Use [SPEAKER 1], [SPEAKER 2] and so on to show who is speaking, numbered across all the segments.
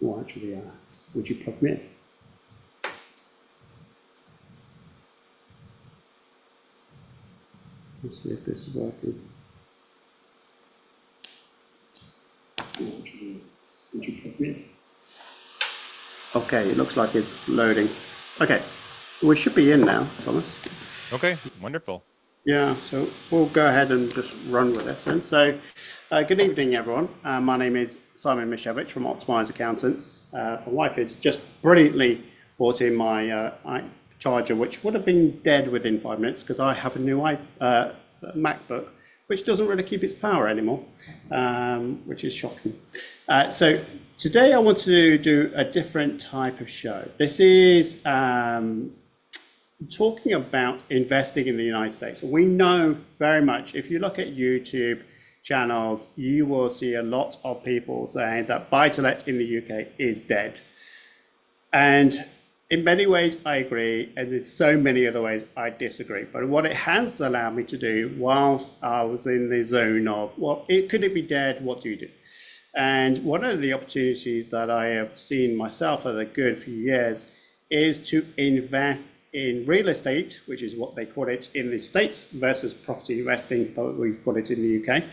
[SPEAKER 1] Or actually, would you plug me in? Let's see if this is working. Would you plug me in? Okay, it looks like it's loading. Okay, we should be in now, Thomas.
[SPEAKER 2] Okay, wonderful.
[SPEAKER 1] Yeah, so we'll go ahead and just run with this. And so, good evening, everyone. My name is Simon Mishevich from Optimize Accountants. My wife has just brilliantly brought in my charger, which would have been dead within 5 minutes because I have a new MacBook, which doesn't really keep its power anymore, which is shocking. So today I want to do a different type of show. This is talking about investing in the United States. We know very much, if you look at YouTube channels, you will see a lot of people saying that buy-to-let in the UK is dead. And in many ways, I agree, and in so many other ways, I disagree. But what it has allowed me to do whilst I was in the zone of, well, could it be dead? What do you do? And one of the opportunities that I have seen myself for a good few years is to invest in real estate, which is what they call it in the States, versus property investing, but we call it in the UK.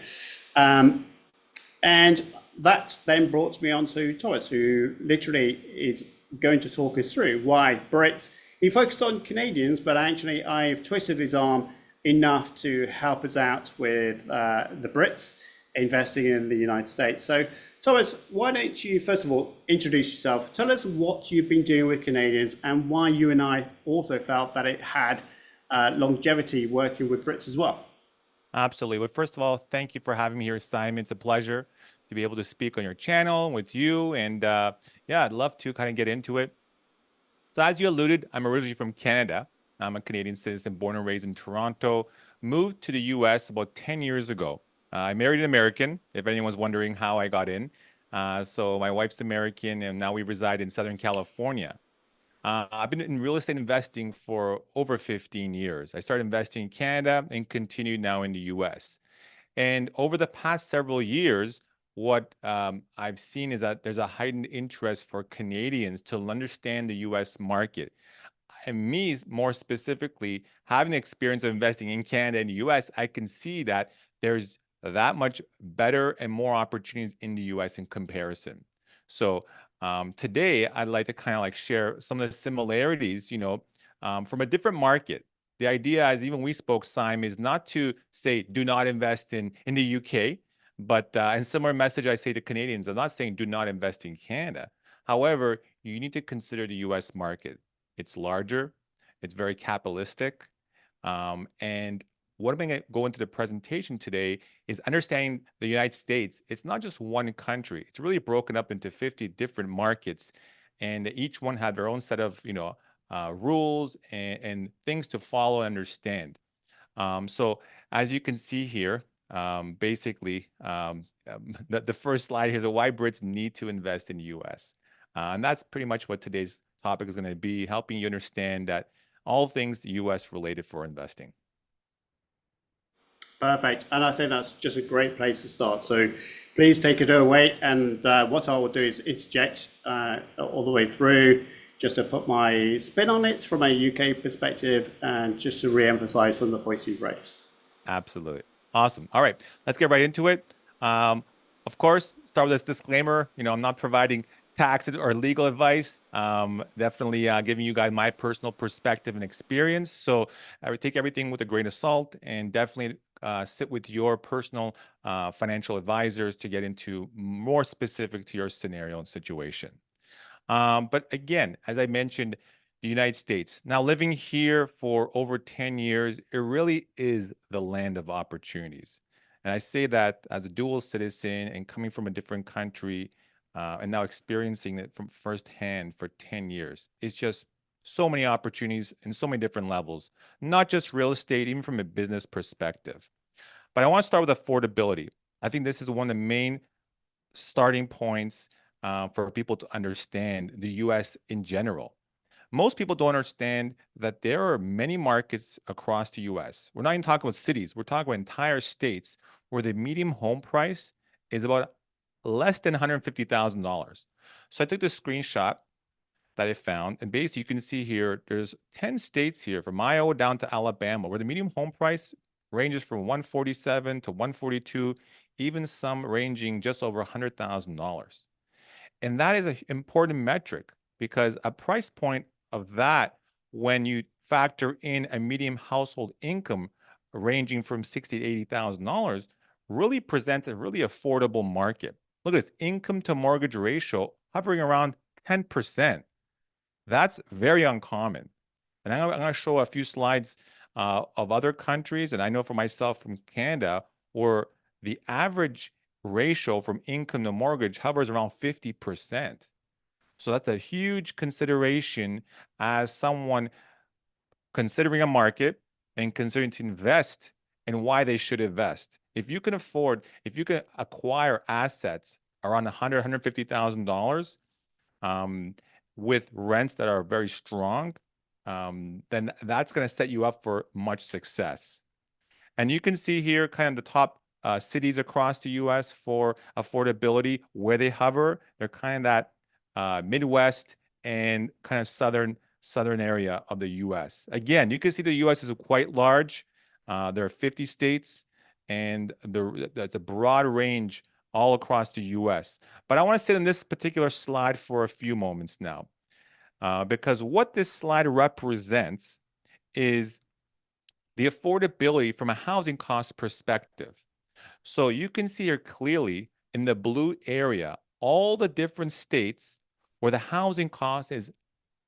[SPEAKER 1] And that then brought me on to Thomas, who literally is going to talk us through why Brits, he focused on Canadians, but actually I've twisted his arm enough to help us out with the Brits investing in the United States. So Thomas, why don't you first of all introduce yourself, tell us what you've been doing with Canadians and why you and I also felt that it had longevity working with Brits as well.
[SPEAKER 2] Absolutely. Well, first of all, thank you for having me here, Simon. It's a pleasure to be able to speak on your channel with you. And yeah, I'd love to kind of get into it. So as you alluded, I'm originally from Canada. I'm a Canadian citizen, born and raised in Toronto, moved to the US about 10 years ago. I married an American, if anyone's wondering how I got in. So my wife's American, and now we reside in Southern California. I've been in real estate investing for over 15 years. I started investing in Canada and continued now in the US. And over the past several years, what I've seen is that there's a heightened interest for Canadians to understand the US market. And me, more specifically, having the experience of investing in Canada and the US, I can see that there's that much better and more opportunities in the US in comparison. So today, I'd like to kind of like share some of the similarities, from a different market. The idea, as even we spoke, Simon, is not to say do not invest in the UK, but and similar message I say to Canadians. I'm not saying do not invest in Canada. However, you need to consider the US market. It's larger, it's very capitalistic, and what I'm going to go into the presentation today is understanding the United States. It's not just one country. It's really broken up into 50 different markets, and each one had their own set of, rules and things to follow and understand. So as you can see here, basically, the first slide here is why Brits need to invest in the US. And that's pretty much what today's topic is going to be, helping you understand that all things US related for investing.
[SPEAKER 1] Perfect. And I think that's just a great place to start. So please take it away. And what I will do is interject all the way through just to put my spin on it from a UK perspective and just to re-emphasize some of the points you've raised.
[SPEAKER 2] Absolutely. Awesome. All right, let's get right into it. Of course, start with this disclaimer. I'm not providing tax or legal advice. Definitely giving you guys my personal perspective and experience. So I would take everything with a grain of salt and definitely sit with your personal financial advisors to get into more specific to your scenario and situation. But again, as I mentioned, the United States. Now, living here for over 10 years, it really is the land of opportunities. And I say that as a dual citizen and coming from a different country and now experiencing it from firsthand for 10 years. It's just so many opportunities and so many different levels, not just real estate, even from a business perspective. But I want to start with affordability. I think this is one of the main starting points for people to understand the US in general. Most people don't understand that there are many markets across the US. We're not even talking about cities, we're talking about entire states where the median home price is about less than $150,000. So I took the screenshot that I found, and basically you can see here, there's 10 states here from Iowa down to Alabama, where the median home price ranges from 147 to 142, even some ranging just over $100,000. And that is an important metric because a price point of that, when you factor in a median household income ranging from $60,000 to $80,000, really presents a really affordable market. Look at this income to mortgage ratio hovering around 10%. That's very uncommon. And I'm going to show a few slides of other countries. And I know for myself from Canada, where the average ratio from income to mortgage hovers around 50%. So that's a huge consideration as someone considering a market and considering to invest and why they should invest. If you can afford, if you can acquire assets around $100,000, $150,000 with rents that are very strong, then that's going to set you up for much success. And you can see here kind of the top cities across the US for affordability, where they hover. They're kind of that Midwest and kind of southern area of the US. Again, you can see the US is quite large. There are 50 states, and that's a broad range all across the US. But I want to sit on this particular slide for a few moments now, because what this slide represents is the affordability from a housing cost perspective. So you can see here clearly in the blue area, all the different states where the housing cost is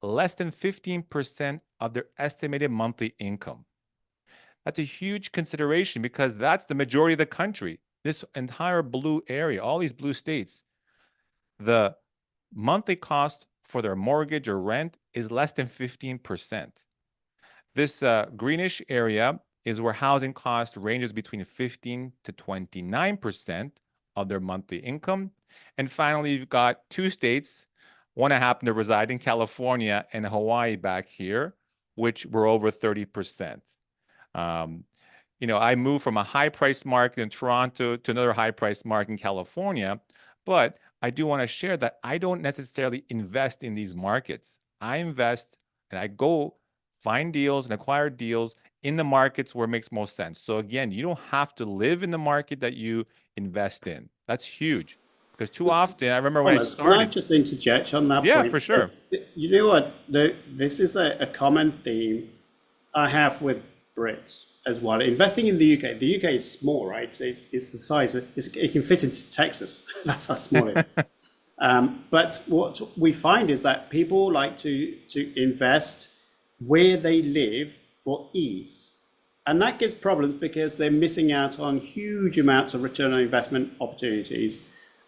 [SPEAKER 2] less than 15% of their estimated monthly income. That's a huge consideration because that's the majority of the country. This entire blue area, all these blue states, the monthly cost for their mortgage or rent is less than 15%. This greenish area is where housing cost ranges between 15 to 29% of their monthly income. And finally, you've got two states. One I happen to reside in, California and Hawaii back here, which were over 30%. I moved from a high-priced market in Toronto to another high-priced market in California, but I do want to share that I don't necessarily invest in these markets. I invest and I go find deals and acquire deals in the markets where it makes most sense. So again, you don't have to live in the market that you invest in. That's huge because too often, I remember when I
[SPEAKER 1] Thomas, can I
[SPEAKER 2] started.
[SPEAKER 1] just interject on that
[SPEAKER 2] Yeah,
[SPEAKER 1] point?
[SPEAKER 2] for sure.
[SPEAKER 1] You know what? This is a common theme I have with Brits as well. Investing in the UK, the UK is small, right? It's the size, it can fit into Texas. That's how small it is. But what we find is that people like to invest where they live for ease. And that gives problems because they're missing out on huge amounts of return on investment opportunities.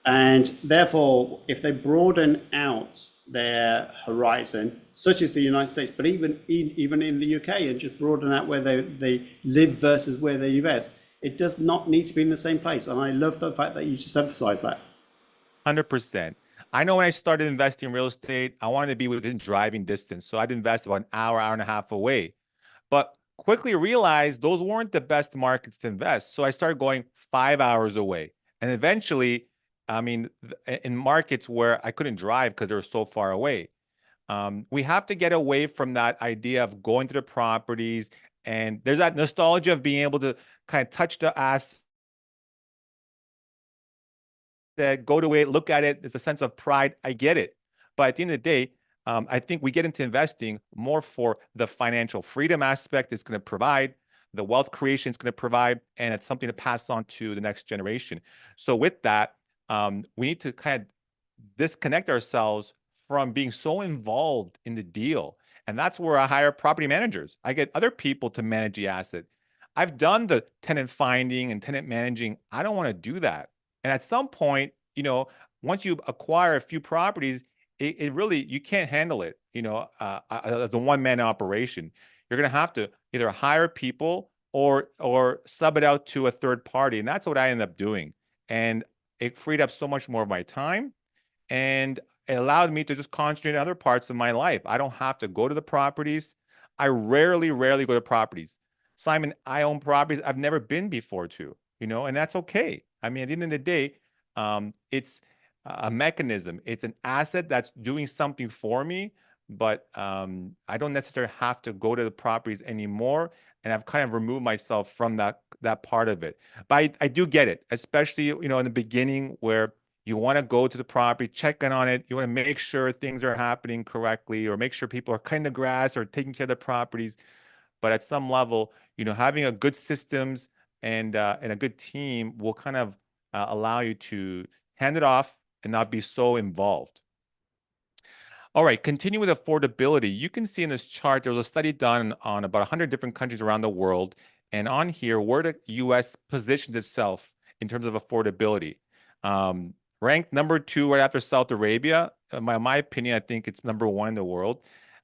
[SPEAKER 1] And therefore, if they broaden out their horizon, such as the United States, but even in the UK, and just broaden out where they live versus where they invest, it does not need to be in the same place. And I love the fact that you just emphasize that.
[SPEAKER 2] 100%. I know when I started investing in real estate, I wanted to be within driving distance. So I'd invest about an hour, hour and a half away. But quickly realized those weren't the best markets to invest. So I started going 5 hours away. And eventually, I mean, in markets where I couldn't drive because they were so far away, we have to get away from that idea of going to the properties. And there's that nostalgia of being able to kind of touch the asset, go to it, look at it. There's a sense of pride. I get it. But at the end of the day, I think we get into investing more for the financial freedom aspect it's going to provide, the wealth creation it's going to provide, and it's something to pass on to the next generation. So with that, we need to kind of disconnect ourselves from being so involved in the deal. And that's where I hire property managers. I get other people to manage the asset. I've done the tenant finding and tenant managing. I don't want to do that. And at some point, once you acquire a few properties, it really, you can't handle it, as a one-man operation. You're going to have to either hire people or sub it out to a third party. And that's what I ended up doing. And it freed up so much more of my time. And it allowed me to just concentrate on other parts of my life. I don't have to go to the properties. I rarely go to properties. Simon, I own properties I've never been before to, and that's okay. I mean, at the end of the day, It's a mechanism. It's an asset that's doing something for me, but I don't necessarily have to go to the properties anymore, and I've kind of removed myself from that part of it. But I do get it, especially in the beginning where you want to go to the property, check in on it. You want to make sure things are happening correctly, or make sure people are cutting the grass or taking care of the properties. But at some level, having a good systems and a good team will kind of allow you to hand it off and not be so involved. All right, continue with affordability. You can see in this chart, there was a study done on about 100 different countries around the world. And on here, where the US positions itself in terms of affordability. Ranked number 2 right after Saudi Arabia. In my opinion, I think it's number 1 in the world.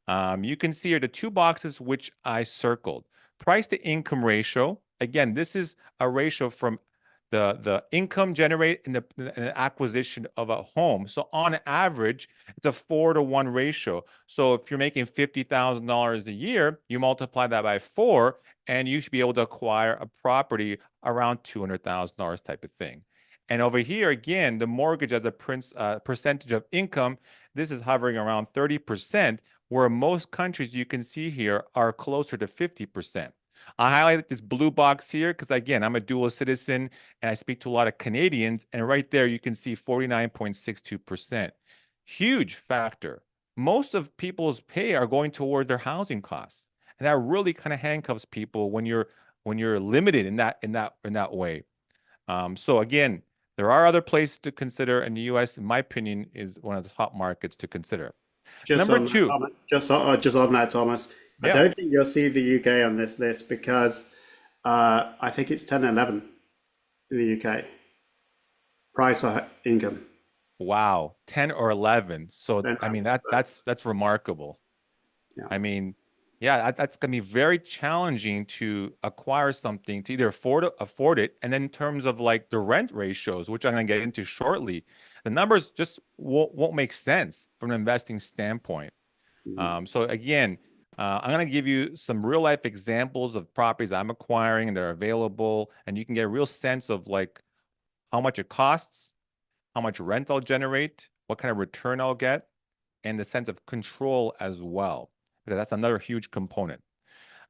[SPEAKER 2] You can see here the 2 boxes which I circled. Price to income ratio. Again, this is a ratio from the income generated in the acquisition of a home. So on average, it's a 4-to-1 ratio. So if you're making $50,000 a year, you multiply that by 4, and you should be able to acquire a property around $200,000 type of thing. And over here, again, the mortgage as a percentage of income, this is hovering around 30%, where most countries you can see here are closer to 50%. I highlighted this blue box here because, again, I'm a dual citizen and I speak to a lot of Canadians. And right there, you can see 49.62%. Huge factor. Most of people's pay are going toward their housing costs. And that really kind of handcuffs people when you're limited in that way. So again, there are other places to consider, and the U.S., in my opinion, is one of the top markets to consider.
[SPEAKER 1] Just
[SPEAKER 2] Number
[SPEAKER 1] on that,
[SPEAKER 2] two,
[SPEAKER 1] Thomas, just on that, Thomas, I
[SPEAKER 2] yeah.
[SPEAKER 1] don't think you'll see the UK on this list because I think it's 10 and 11 in the UK. Price or income.
[SPEAKER 2] Wow, 10 or 11. So
[SPEAKER 1] 10,
[SPEAKER 2] I mean
[SPEAKER 1] 11, so,
[SPEAKER 2] that's remarkable.
[SPEAKER 1] yeah.
[SPEAKER 2] I mean, yeah, that's going to be very challenging to acquire something to either afford it, and then in terms of like the rent ratios, which I'm going to get into shortly, the numbers just won't make sense from an investing standpoint.
[SPEAKER 1] Mhm.
[SPEAKER 2] So again, I'm going to give you some real life examples of properties I'm acquiring and they're available, and you can get a real sense of like how much it costs, how much rent I'll generate, what kind of return I'll get, and the sense of control as well, because that's another huge component.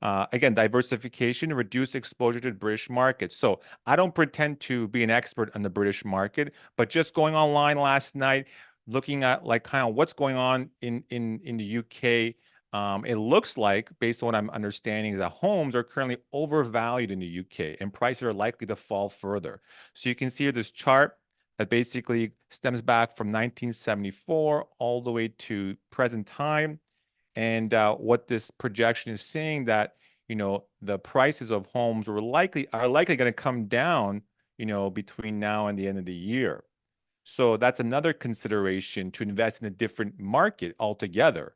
[SPEAKER 2] Again, diversification, reduce exposure to the British market. So I don't pretend to be an expert on the British market, but just going online last night, looking at like kind of what's going on in the UK, it looks like, based on what I'm understanding, is that homes are currently overvalued in the UK and prices are likely to fall further. So you can see here this chart that basically stems back from 1974 all the way to present time. And what this projection is saying that, the prices of homes are likely going to come down, between now and the end of the year. So that's another consideration to invest in a different market altogether,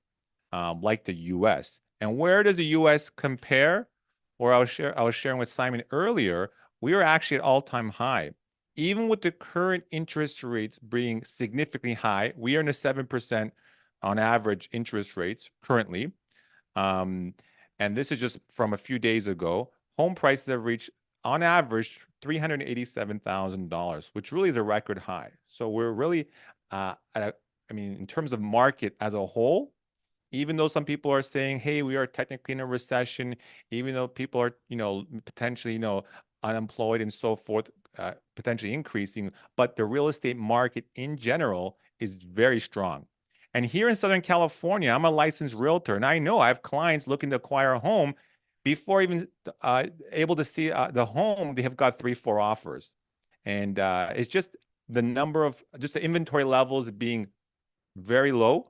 [SPEAKER 2] like the US. And where does the US compare? Or I was sharing with Simon earlier, we are actually at all-time high. Even with the current interest rates being significantly high, we are in the 7% on average interest rates currently. Um, and this is just from a few days ago. Home prices have reached, on average, $387,000, which really is a record high. So we're really, I mean, in terms of market as a whole, even though some people are saying, hey, we are technically in a recession, even though people are, potentially, unemployed and so forth, potentially increasing, but the real estate market in general is very strong. And here in Southern California, I'm a licensed realtor, and I know I have clients looking to acquire a home. Before even able to see the home, they have got 3, 4 offers. And it's just just the inventory levels being very low,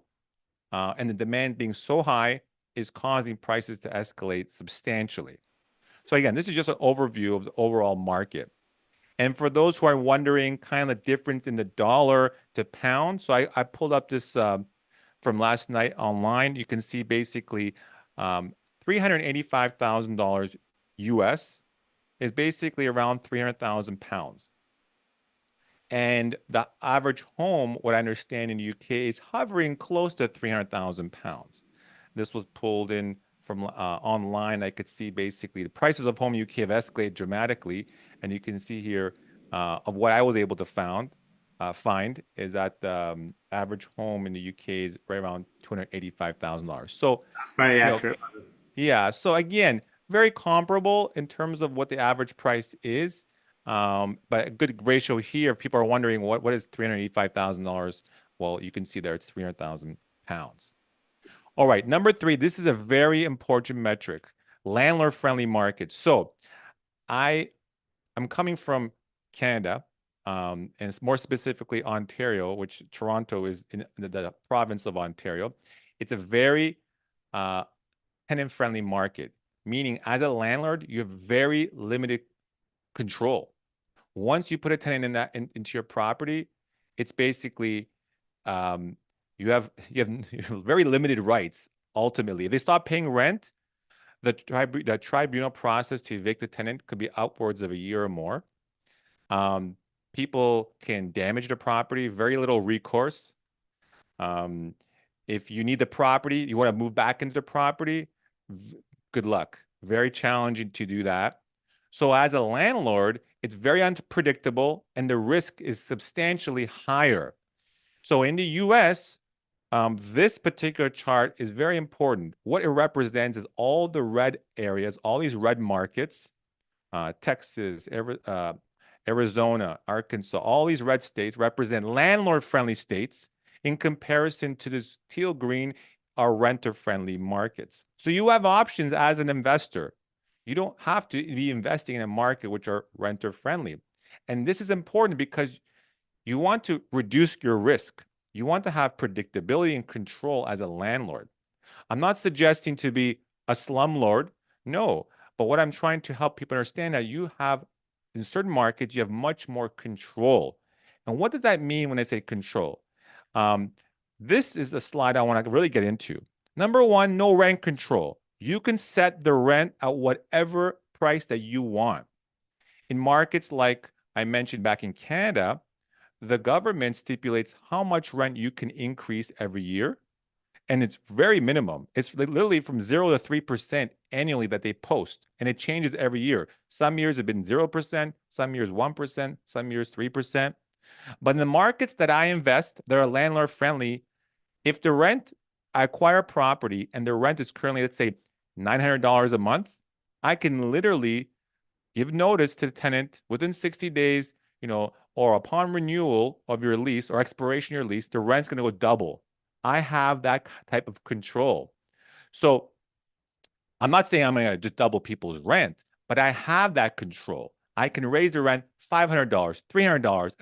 [SPEAKER 2] and the demand being so high is causing prices to escalate substantially. So again, this is just an overview of the overall market. And for those who are wondering kind of the difference in the dollar to pound, so I pulled up this from last night online. You can see basically $385,000 US is basically around 300,000 pounds. And the average home, what I understand in the UK, is hovering close to 300,000 pounds. This was pulled in from online. I could see basically the prices of home in UK have escalated dramatically. And you can see here of what I was able to found. find is that the average home in the UK is right around $285,000. So,
[SPEAKER 1] That's very
[SPEAKER 2] you know,
[SPEAKER 1] accurate.
[SPEAKER 2] yeah. So again, very comparable in terms of what the average price is. But a good ratio here. If people are wondering what is $385,000, well, you can see there it's 300,000 pounds. All right, number three. This is a very important metric: landlord-friendly market. So I'm coming from Canada, and it's more specifically Ontario, which Toronto is in the province of Ontario. It's a very uh, tenant-friendly market, meaning as a landlord, you have very limited control. Once you put a tenant into your property, it's basically um, you have very limited rights. Ultimately, if they stop paying rent, the tribunal process to evict the tenant could be upwards of a year or more. People can damage the property, very little recourse. Um, if you need the property, you want to move back into the property, good luck. Very challenging to do that. So as a landlord, it's very unpredictable and the risk is substantially higher. So in the US, this particular chart is very important. What it represents is all the red areas, all these red markets, Texas, Arizona, Arkansas, all these red states represent landlord-friendly states in comparison to this teal green are renter-friendly markets. So you have options as an investor. You don't have to be investing in a market which are renter-friendly. And this is important because you want to reduce your risk. You want to have predictability and control as a landlord. I'm not suggesting to be a slumlord. No. But what I'm trying to help people understand that you have, in certain markets, you have much more control. And what does that mean when I say control? Um, this is the slide I want to really get into. Number one, no rent control. You can set the rent at whatever price that you want. In markets like I mentioned back in Canada, the government stipulates how much rent you can increase every year, and it's very minimum. It's literally from 0 to 3% annually that they post, and it changes every year. Some years have been 0%, some years 1%, some years 3%. But in the markets that I invest, that are landlord friendly, if the rent, I acquire property and the rent is currently, let's say, $900 a month, I can literally give notice to the tenant within 60 days, or upon renewal of your lease or expiration of your lease, the rent's going to go double. I have that type of control. So I'm not saying I'm going to just double people's rent, but I have that control. I can raise the rent $500, $300,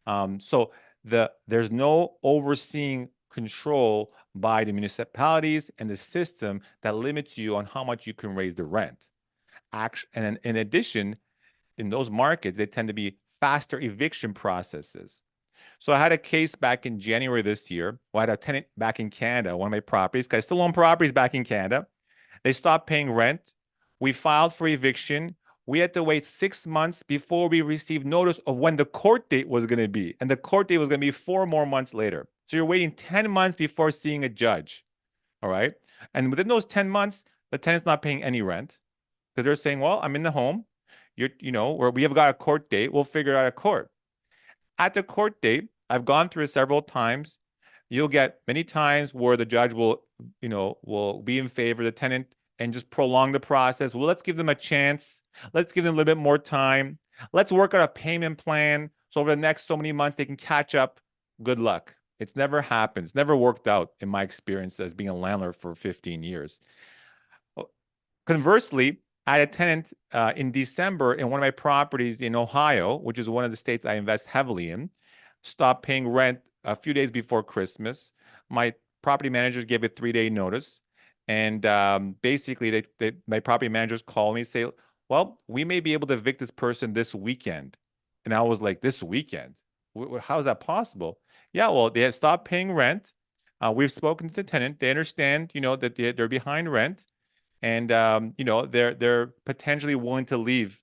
[SPEAKER 2] $1,000. So there's no overseeing control by the municipalities and the system that limits you on how much you can raise the rent. And in addition, in those markets, they tend to be faster eviction processes. So I had a case back in January this year. I had a tenant back in Canada, one of my properties, because I still own properties back in Canada. They stopped paying rent. We filed for eviction. We had to wait 6 months before we received notice of when the court date was going to be. And the court date was going to be 4 more months later. So you're waiting 10 months before seeing a judge. All right. And within those 10 months, the tenant's not paying any rent because they're saying, well, I'm in the home. Where we have got a court date. We'll figure out a court. At the court date, I've gone through it several times. You'll get many times where the judge will be in favor of the tenant and just prolong the process. Well, let's give them a chance. Let's give them a little bit more time. Let's work out a payment plan. So over the next so many months, they can catch up. Good luck. It's never happened. It's never worked out in my experience as being a landlord for 15 years. Conversely, I had a tenant in December in one of my properties in Ohio, which is one of the states I invest heavily in, stopped paying rent a few days before Christmas. My property managers gave a 3-day notice. And basically, my property managers call me and say, well, we may be able to evict this person this weekend. And I was like, this weekend? How is that possible? Yeah, well, they have stopped paying rent. We've spoken to the tenant. They understand, that they're behind rent. And they're potentially willing to leave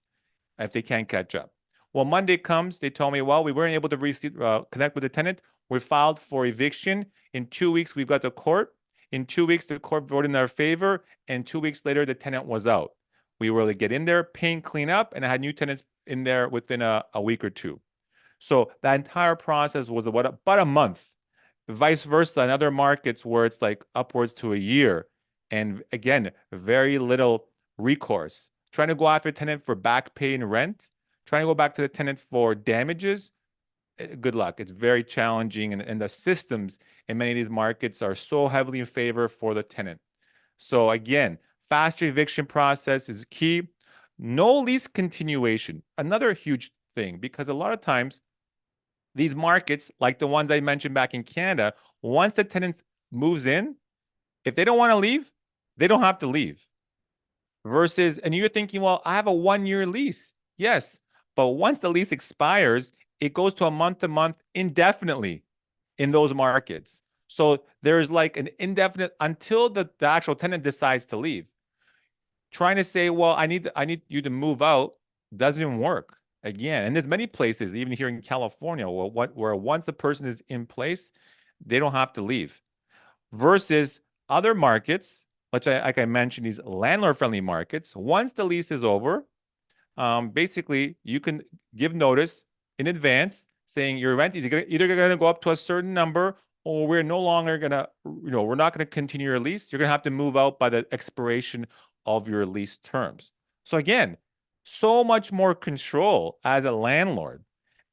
[SPEAKER 2] if they can't catch up. Well, Monday comes, they told me, well, we weren't able to connect with the tenant. We filed for eviction. In 2 weeks, we've got the court. In 2 weeks, the court voted in our favor. And 2 weeks later, the tenant was out. We were able to get in there, paint, clean up, and I had new tenants in there within a week or two. So that entire process was about a month. Vice versa in other markets where it's like upwards to a year. And again, very little recourse. Trying to go after a tenant for back pay and rent, trying to go back to the tenant for damages, good luck. It's very challenging. And the systems in many of these markets are so heavily in favor for the tenant. So again, faster eviction process is key. No lease continuation, another huge thing, because a lot of times these markets, like the ones I mentioned back in Canada, once the tenant moves in, if they don't want to leave, they don't have to leave. Versus, and you're thinking, well, I have a 1 year lease. Yes, but once the lease expires, it goes to a month indefinitely in those markets. So there's like an indefinite until the actual tenant decides to leave. Trying to say, well, I need you to move out doesn't work. Again, and there's many places, even here in California, where once a person is in place, they don't have to leave. Versus other markets, like I mentioned, these landlord-friendly markets, once the lease is over, basically you can give notice in advance saying your rent is either going to go up to a certain number, or we're no longer going to, we're not going to continue your lease. You're going to have to move out by the expiration of your lease terms. So again, so much more control as a landlord.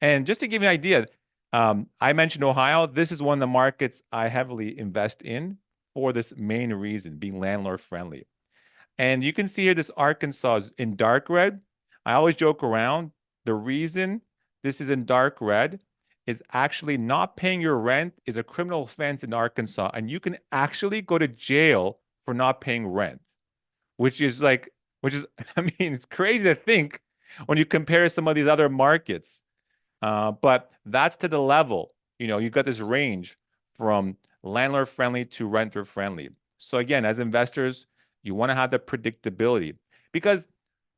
[SPEAKER 2] And just to give you an idea, I mentioned Ohio. This is one of the markets I heavily invest in for this main reason, being landlord friendly. And you can see here this Arkansas is in dark red. I always joke around. The reason this is in dark red is actually not paying your rent is a criminal offense in Arkansas. And you can actually go to jail for not paying rent, which is, I mean, it's crazy to think when you compare some of these other markets. But that's to the level, you've got this range from landlord friendly to renter friendly. So again, as investors, you want to have the predictability because,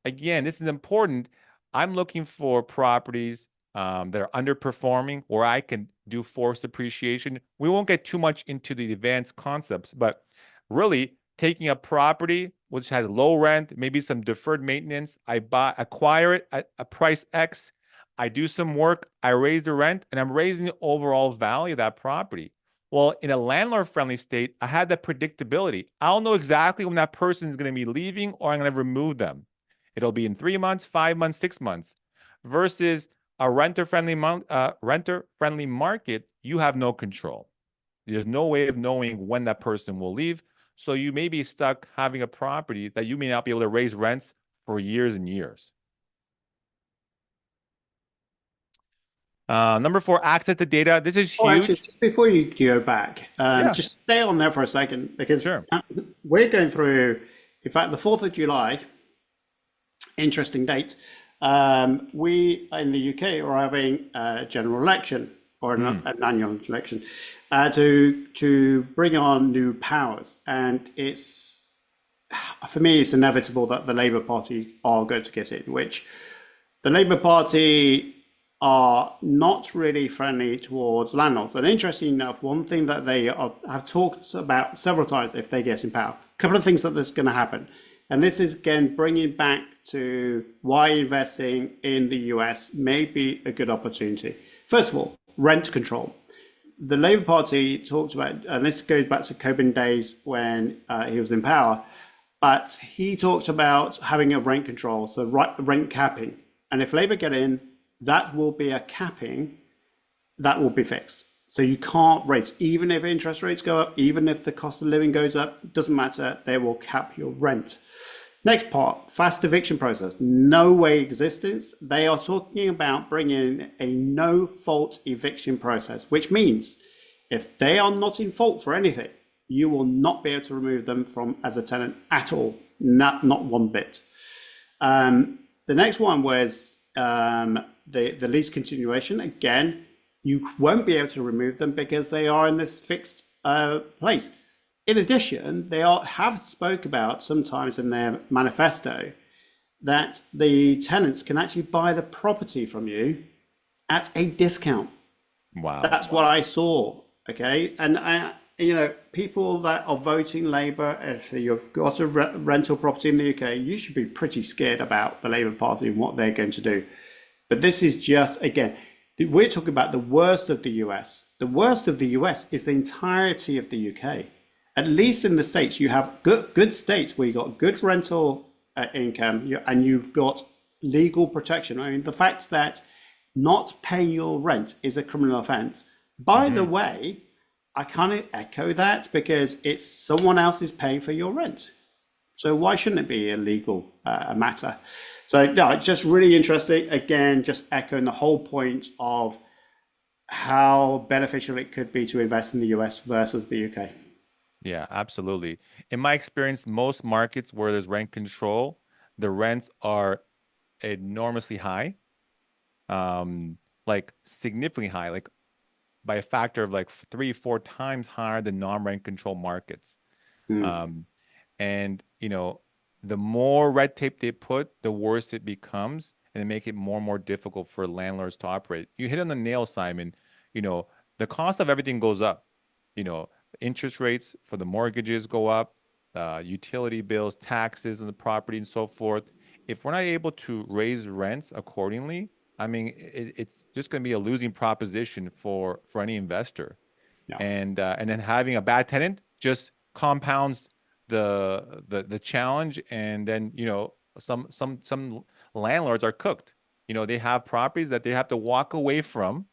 [SPEAKER 2] again, this is important. I'm looking for properties that are underperforming where I can do forced appreciation. We won't get too much into the advanced concepts, but really taking a property which has low rent, maybe some deferred maintenance, acquire it at a price X, I do some work, I raise the rent, and I'm raising the overall value of that property. Well, in a landlord-friendly state, I had that predictability. I'll know exactly when that person is going to be leaving or I'm going to remove them. It'll be in 3 months, 5 months, 6 months. Versus a renter-friendly market, you have no control. There's no way of knowing when that person will leave. So you may be stuck having a property that you may not be able to raise rents for years and years. Number 4, access to data. This is huge.
[SPEAKER 1] Actually, just before you go back,
[SPEAKER 2] Yeah.
[SPEAKER 1] just stay on there for a second because
[SPEAKER 2] Sure.
[SPEAKER 1] we're going through, in fact, the 4th of July, interesting date. We in the UK are having a general election or an annual election to bring on new powers. And it's, for me, it's inevitable that the Labour Party are going to get in, which the Labour Party are not really friendly towards landlords. And interesting enough, one thing that they have talked about several times if they get in power, a couple of things that is going to happen. And this is, again, bringing back to why investing in the US may be a good opportunity. First of all, rent control. The Labour Party talked about, and this goes back to Corbyn days when he was in power, but he talked about having a rent control, so rent capping. And if Labour get in, that will be a capping that will be fixed. So you can't raise, even if interest rates go up, even if the cost of living goes up, doesn't matter, they will cap your rent. Next part, fast eviction process. No way existence. They are talking about bringing in a no fault eviction process, which means if they are not in fault for anything, you will not be able to remove them from as a tenant at all, not one bit. The next one was the lease continuation. Again, you won't be able to remove them because they are in this fixed place. In addition, they have spoke about sometimes in their manifesto that the tenants can actually buy the property from you at a discount.
[SPEAKER 2] Wow.
[SPEAKER 1] That's what I saw. Okay. And people that are voting Labour, if you've got a rental property in the UK, you should be pretty scared about the Labour Party and what they're going to do. But this is just, again, We're talking about the worst of the US. The worst of the US is the entirety of the UK. At least in the States, you have good states where you've got good rental income and you've got legal protection. I mean, the fact that not paying your rent is a criminal offense. By the
[SPEAKER 2] Hmm.
[SPEAKER 1] way, I kind of echo that because it's someone else is paying for your rent. So why shouldn't it be a legal matter? So no, it's just really interesting. Again, just echoing the whole point of how beneficial it could be to invest in the US versus the UK.
[SPEAKER 2] Yeah, absolutely. In my experience, most markets where there's rent control, the rents are enormously high, um, like significantly high, like by a factor of like three, four times higher than non-rent control markets.
[SPEAKER 1] Mm,
[SPEAKER 2] Um, and the more red tape they put, the worse it becomes, and it make it more and more difficult for landlords to operate. You hit on the nail, Simon. You know, the cost of everything goes up. You know, interest rates for the mortgages go up, utility bills, taxes on the property, and so forth. If we're not able to raise rents accordingly, I mean, it's just going to be a losing proposition for any investor.
[SPEAKER 1] yeah.
[SPEAKER 2] And then having a bad tenant just compounds the challenge. And then some landlords are cooked. They have properties that they have to walk away from.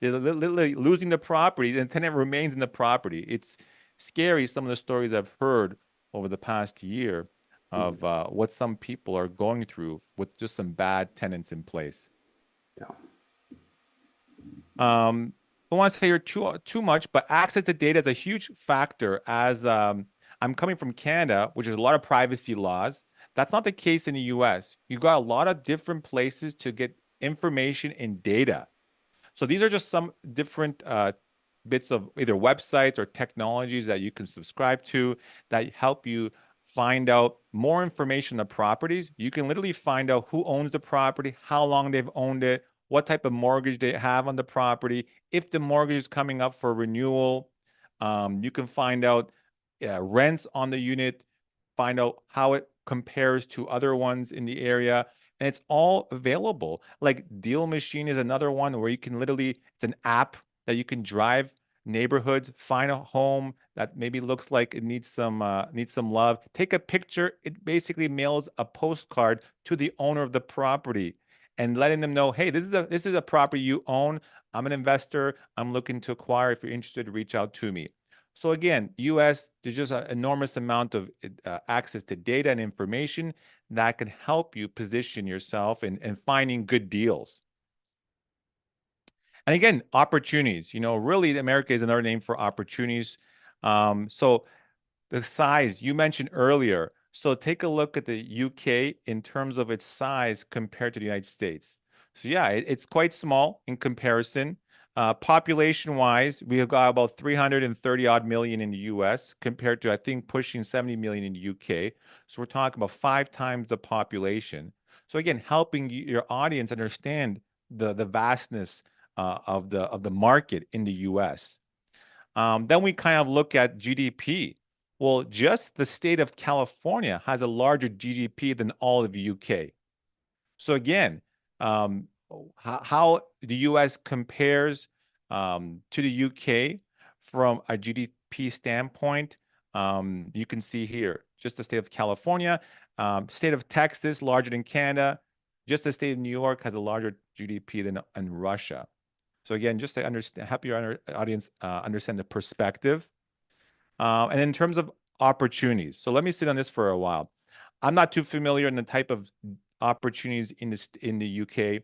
[SPEAKER 2] They're literally losing the property, and the tenant remains in the property. It's scary, some of the stories I've heard over the past year of
[SPEAKER 1] Mm,
[SPEAKER 2] what some people are going through with just some bad tenants in place.
[SPEAKER 1] yeah.
[SPEAKER 2] I don't want to say you're too much, but access to data is a huge factor. As I'm coming from Canada, which is a lot of privacy laws. That's not the case in the US. You got a lot of different places to get information and data. So these are just some different bits of either websites or technologies that you can subscribe to that help you find out more information on the properties. You can literally find out who owns the property, how long they've owned it, what type of mortgage they have on the property, if the mortgage is coming up for renewal. You can find out rents on the unit, find out how it compares to other ones in the area, and it's all available. Like Deal Machine is another one where you can literally, it's an app that you can drive neighborhoods, find a home that maybe looks like it needs some love. Take a picture. It basically mails a postcard to the owner of the property and letting them know, hey, this is a property you own. I'm an investor. I'm looking to acquire. If you're interested, reach out to me. So again, US, there's just an enormous amount of access to data and information that can help you position yourself and finding good deals. And again, opportunities. Really, America is another name for opportunities. So the size you mentioned earlier. So take a look at the UK in terms of its size compared to the United States. So yeah, it's quite small in comparison. Population wise, we have got about 330 odd million in the US compared to, I think, pushing 70 million in the UK. So we're talking about 5 times the population. So again, helping your audience understand the vastness of the market in the US. Then we kind of look at GDP. Well, just the state of California has a larger GDP than all of the UK. So again, how the US compares to the UK from a GDP standpoint, you can see here, just the state of California, state of Texas, larger than Canada, just the state of New York has a larger GDP than Russia. So again, just to understand, help your audience understand the perspective. And in terms of opportunities, so let me sit on this for a while. I'm not too familiar in the type of opportunities in the UK.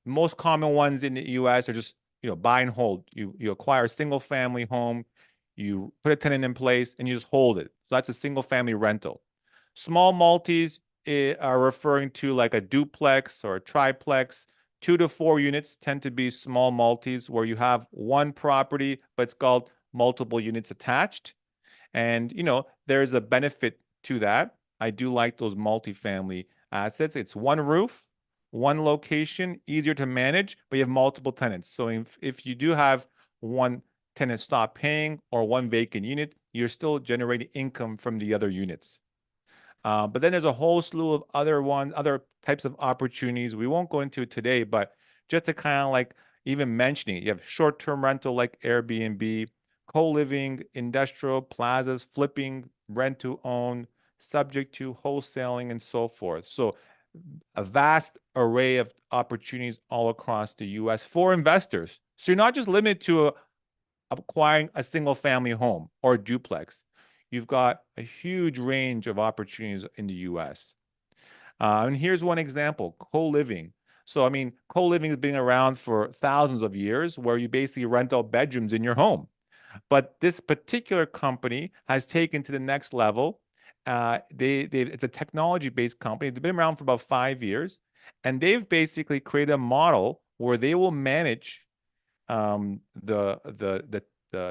[SPEAKER 2] Most common ones in the US are just buy and hold. You acquire a single family home, you put a tenant in place, and you just hold it. So that's a single family rental. Small multis are referring to like a duplex or a triplex. 2 to 4 units tend to be small multis where you have one property, but it's called multiple units attached. And, there's a benefit to that. I do like those multifamily assets. It's one roof, one location, easier to manage, but you have multiple tenants. So if you do have one tenant stop paying or one vacant unit, you're still generating income from the other units. But then there's a whole slew of other types of opportunities. We won't go into it today, but just to kind of like even mentioning it. You have short-term rental like Airbnb, co-living, industrial plazas, flipping, rent to own, subject to wholesaling, and so forth. So a vast array of opportunities all across the US for investors. So you're not just limited to acquiring a single family home or a duplex. You've got a huge range of opportunities in the US. And here's one example, co-living. So, I mean, co-living has been around for thousands of years where you basically rent out bedrooms in your home. But this particular company has taken to the next level. It's a technology-based company. They've been around for about 5 years, and they've basically created a model where they will manage the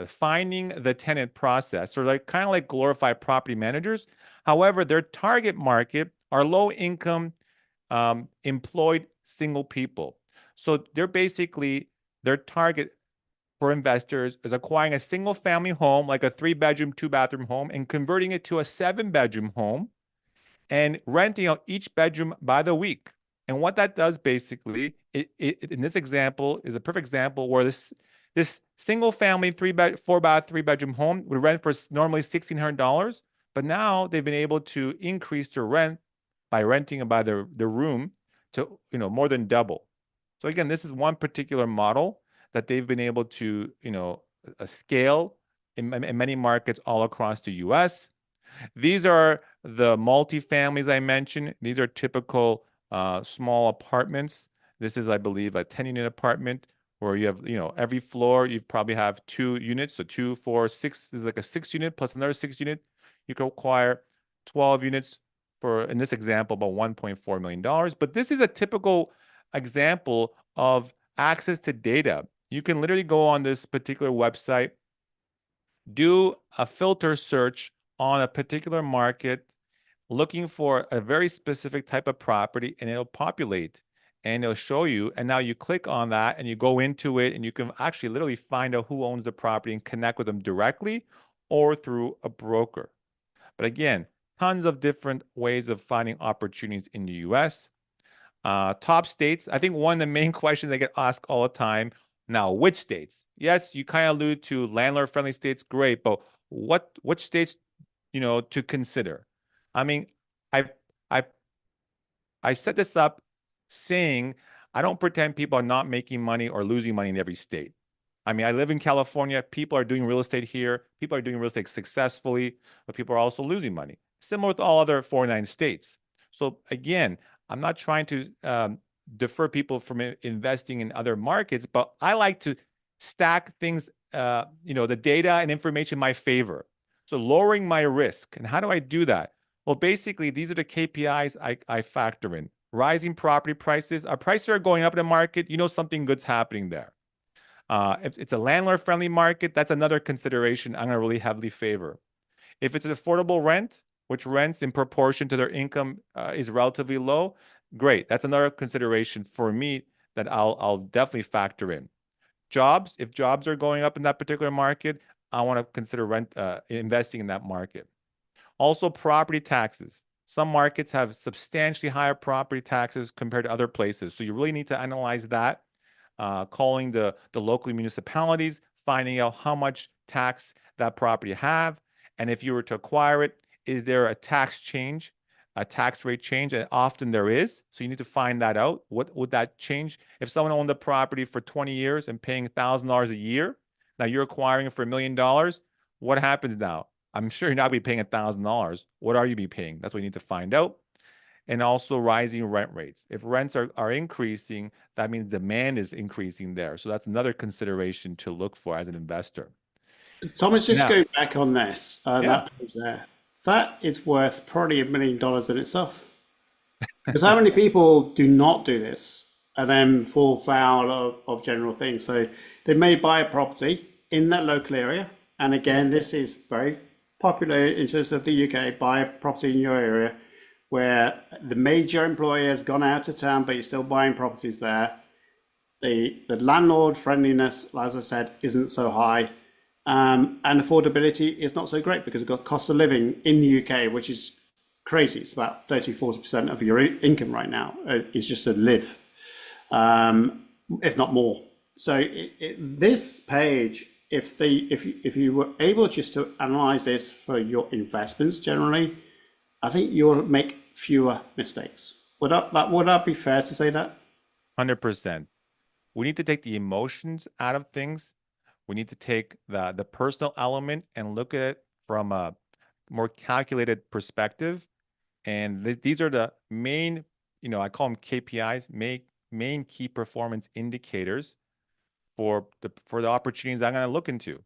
[SPEAKER 2] finding the tenant process, or like kind of like glorified property managers. However, their target market are low income employed single people. So they're basically their target for investors is acquiring a single family home, like a 3-bedroom, 2-bathroom home, and converting it to a 7-bedroom home and renting out each bedroom by the week. And what that does basically, in this example, is a perfect example where this single family 4-bath, 3-bedroom home would rent for normally $1,600, but now they've been able to increase their rent by renting by the room to more than double. So again, this is one particular model that they've been able to scale in many markets all across the U.S. These are the multifamilies I mentioned. These are typical small apartments. This is, I believe, a 10-unit apartment where you have, every floor you probably have 2 units. So 2, 4, 6 is like a 6-unit plus another 6-unit. You can acquire 12 units for, in this example, about $1.4 million. But this is a typical example of access to data. You can literally go on this particular website, do a filter search on a particular market, looking for a very specific type of property, and it'll populate and it'll show you. And now you click on that and you go into it, and you can actually literally find out who owns the property and connect with them directly or through a broker. But again, tons of different ways of finding opportunities in the US. Top states, I think one of the main questions I get asked all the time now, which states? Yes, you kind of allude to landlord-friendly states, great, but which states, to consider? I mean, I I I set this up saying I don't pretend people are not making money or losing money in every state. I mean, I live in California. People are doing real estate here. People are doing real estate successfully, but people are also losing money, similar to all other 49 states. So again, I'm not trying to defer people from investing in other markets, but I like to stack things, the data and information in my favor. So lowering my risk. And how do I do that? Well, basically, these are the KPIs I factor in. Rising property prices. Our prices are going up in the market. Something good's happening there. If it's a landlord-friendly market, that's another consideration I'm going to really heavily favor. If it's an affordable rent, which rents in proportion to their income is relatively low, great. That's another consideration for me that I'll definitely factor in. Jobs, if jobs are going up in that particular market, I want to consider investing in that market. Also, property taxes. Some markets have substantially higher property taxes compared to other places. So you really need to analyze that, calling the local municipalities, finding out how much tax that property have. And if you were to acquire it, is there a tax change, a tax rate change? And often there is. So you need to find that out. What would that change? If someone owned the property for 20 years and paying $1,000 a year, now you're acquiring it for $1 million, what happens now? I'm sure you're not going to be paying $1,000. What are you be paying? That's what you need to find out. And also rising rent rates. If rents are increasing, that means demand is increasing there. So that's another consideration to look for as an investor.
[SPEAKER 1] Thomas, just
[SPEAKER 2] Now,
[SPEAKER 1] going back on this,
[SPEAKER 2] yeah.
[SPEAKER 1] that page there, that is worth probably $1 million in itself. Because how many people do not do this and then fall foul of general things? So they may buy a property in that local area. And again, this is very popular in terms of the UK, buy a property in your area where the major employer has gone out of town, but you're still buying properties there. The landlord friendliness, as I said, isn't so high. And affordability is not so great because we've got cost of living in the UK, which is crazy. It's about 30, 40% of your income right now is just to live. if not more. So this page, if you were able just to analyze this for your investments generally, I think you'll make fewer mistakes. Would that be fair to say that?
[SPEAKER 2] 100%. We need to take the emotions out of things. We need to take the personal element and look at it from a more calculated perspective. And these are the main, I call them KPIs, main key performance indicators for the opportunities I'm going to look into.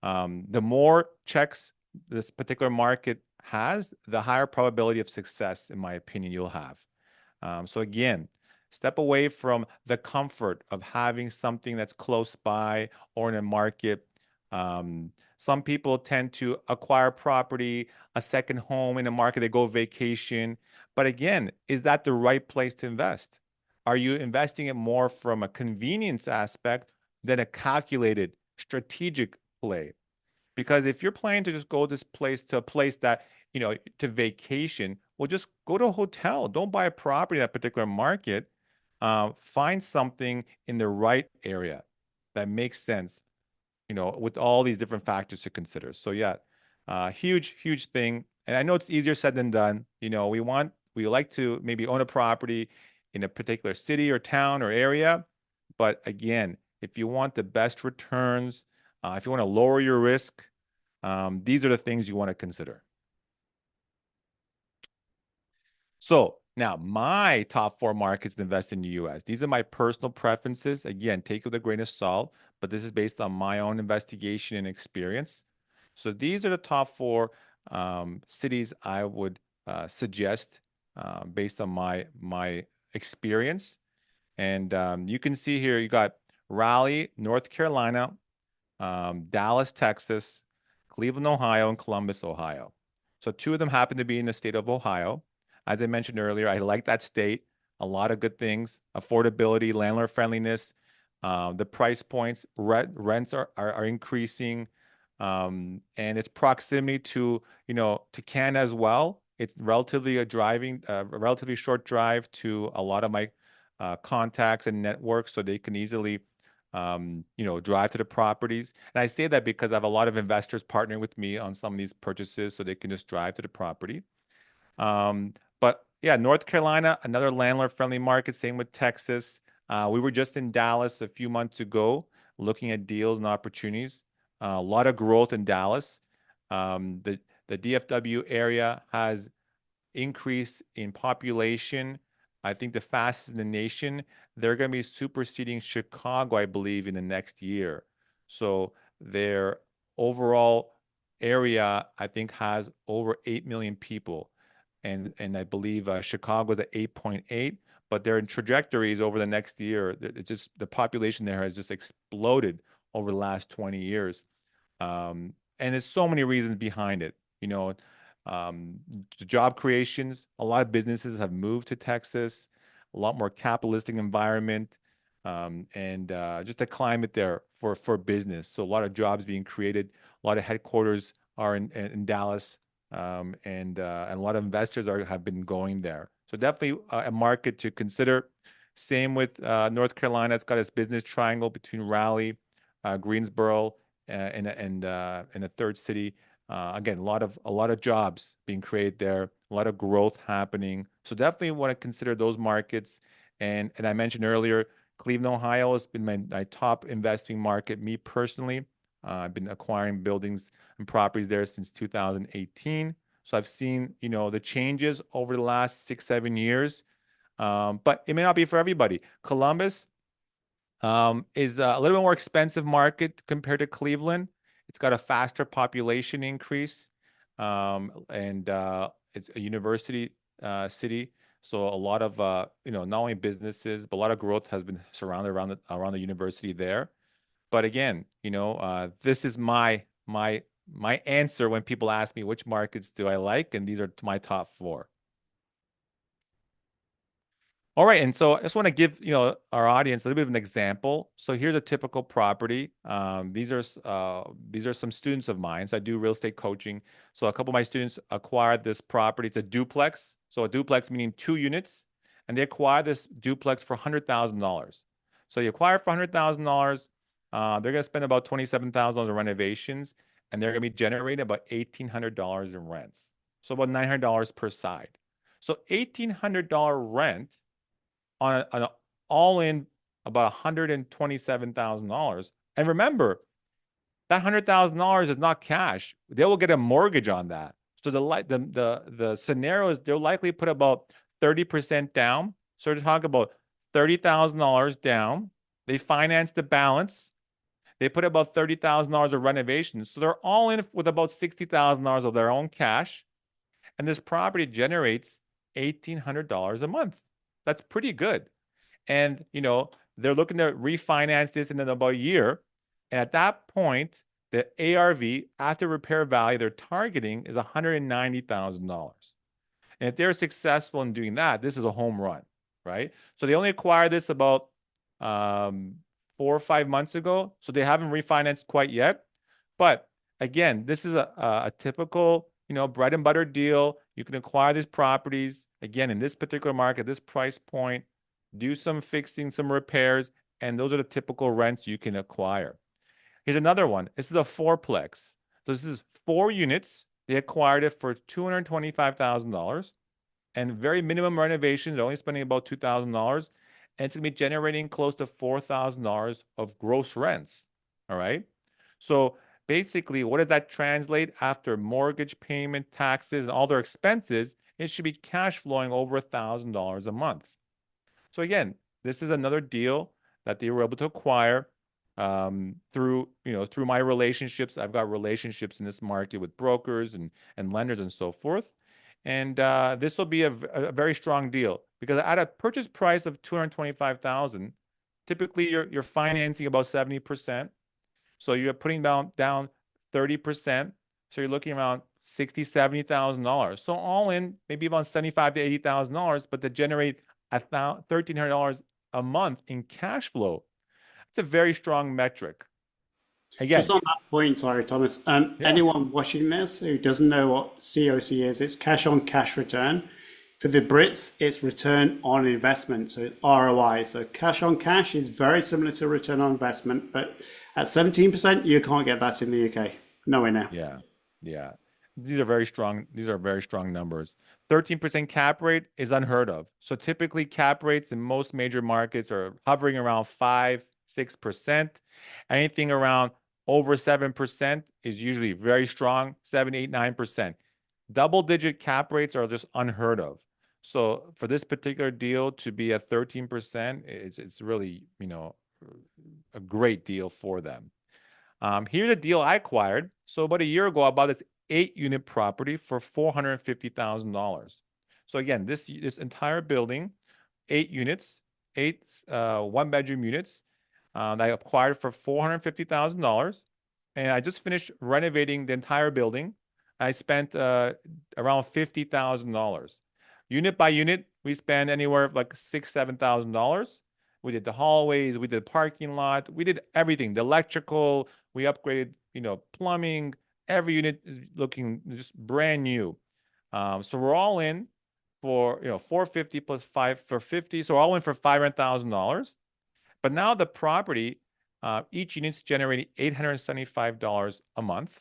[SPEAKER 2] The more checks this particular market has, the higher probability of success, in my opinion, you'll have. So again, step away from the comfort of having something that's close by or in a market. Some people tend to acquire property, a second home in a market, they go vacation. But again, is that the right place to invest? Are you investing it more from a convenience aspect than a calculated strategic play? Because if you're planning to just go this place to a place that, to vacation, well, just go to a hotel. Don't buy a property in that particular market. Find something in the right area that makes sense, with all these different factors to consider. So yeah, huge, huge thing. And I know it's easier said than done. We like to maybe own a property in a particular city or town or area. But again, if you want the best returns, if you want to lower your risk, these are the things you want to consider. So now my top 4 markets to invest in the US. These are my personal preferences. Again, take it with a grain of salt, but this is based on my own investigation and experience. So these are the top 4 cities I would suggest based on my experience. And you can see here, you got Raleigh, North Carolina, Dallas, Texas, Cleveland, Ohio, and Columbus, Ohio. So 2 of them happen to be in the state of Ohio. As I mentioned earlier, I like that state. A lot of good things: affordability, landlord friendliness, the price points, rents are increasing, and its proximity to Canada as well. It's relatively a relatively short drive to a lot of my contacts and networks, so they can easily drive to the properties. And I say that because I have a lot of investors partnering with me on some of these purchases, so they can just drive to the property. But yeah, North Carolina, another landlord-friendly market. Same with Texas. We were just in Dallas a few months ago, looking at deals and opportunities. A lot of growth in Dallas. The DFW area has increase in population. I think the fastest in the nation. They're going to be superseding Chicago, I believe, in the next year. So their overall area, I think, has over 8 million people. And I believe Chicago's at 8.8, but their trajectories over the next year, the population there has just exploded over the last 20 years. And there's so many reasons behind it. The job creations, a lot of businesses have moved to Texas, a lot more capitalistic environment, and just the climate there for business. So a lot of jobs being created, a lot of headquarters are in Dallas, and a lot of investors have been going there. So definitely a market to consider. Same with North Carolina. It's got its business triangle between Raleigh, Greensboro, and a third city. Again, a lot of jobs being created there, a lot of growth happening. So definitely want to consider those markets. And I mentioned earlier, Cleveland, Ohio has been my top investing market. Me personally, I've been acquiring buildings and properties there since 2018. So I've seen the changes over the last 6-7 years. But it may not be for everybody. Columbus is a little bit more expensive market compared to Cleveland. It's got a faster population increase, and it's a university city. So a lot of not only businesses, but a lot of growth has been surrounded around the university there. But again, this is my answer when people ask me which markets do I like, and these are my top 4. All right, and so I just want to give our audience a little bit of an example. So here's a typical property. These are some students of mine. So I do real estate coaching. So a couple of my students acquired this property. It's a duplex. So a duplex meaning 2 units, and they acquired this duplex for $100,000. So you acquire for $100,000. They're going to spend about $27,000 on renovations, and they're going to be generating about $1,800 in rents. So about $900 per side. So $1,800 rent on an all-in about $127,000. And remember, that $100,000 is not cash. They will get a mortgage on that. So the scenario is they'll likely put about 30% down. So to talk about $30,000 down, they finance the balance. They put about $30,000 of renovations. So they're all in with about $60,000 of their own cash. And this property generates $1,800 a month. That's pretty good. And, they're looking to refinance this in about a year. And at that point, the ARV after repair value they're targeting is $190,000. And if they're successful in doing that, this is a home run, right? So they only acquired this about 4 or 5 months ago. So they haven't refinanced quite yet. But again, this is a typical, bread and butter deal. You can acquire these properties, again, in this particular market, this price point, do some fixing, some repairs, and those are the typical rents you can acquire. Here's another one. This is a fourplex. So this is 4 units. They acquired it for $225,000 and very minimum renovation. They're only spending about $2,000. And it's going to be generating close to $4,000 of gross rents. All right. So basically, what does that translate after mortgage payment, taxes, and all their expenses? It should be cash flowing over $1,000 a month. So again, this is another deal that they were able to acquire through my relationships. I've got relationships in this market with brokers and lenders and so forth. And this will be a very strong deal because at a purchase price of $225,000, typically you're financing about 70%. So you're putting down 30%. So you're looking around $60,000, $70,000. So all in, maybe about $75,000 to $80,000, but to generate $1,300 a month in cash flow. It's a very strong metric.
[SPEAKER 1] Just
[SPEAKER 2] Again,
[SPEAKER 1] on that point, sorry, Thomas.
[SPEAKER 2] yeah,
[SPEAKER 1] Anyone watching this who doesn't know what COC is, it's cash on cash return. For the Brits, it's return on investment, so it's ROI. So cash on cash is very similar to return on investment, but at 17%, you can't get that in the UK. Nowhere now.
[SPEAKER 2] yeah. These are very strong. These are very strong numbers. 13% cap rate is unheard of. So typically cap rates in most major markets are hovering around 5, 6%. Anything around over 7% is usually very strong, 7, 8, 9%. Double-digit cap rates are just unheard of. So for this particular deal to be at 13%, it's really, a great deal for them. Here's a deal I acquired. So about a year ago, I bought this 8-unit property for $450,000. So again, this entire building, 8 units, 8 one-bedroom units, that I acquired for $450,000. And I just finished renovating the entire building. I spent around $50,000. Unit by unit, we spent anywhere like $6,000, $7,000. We did the hallways, we did the parking lot, we did everything. The electrical, we upgraded, plumbing. Every unit is looking just brand new. So we're all in for 450 plus 5 for 50. So we're all in for $500,000. But now the property, each unit's generating $875 a month.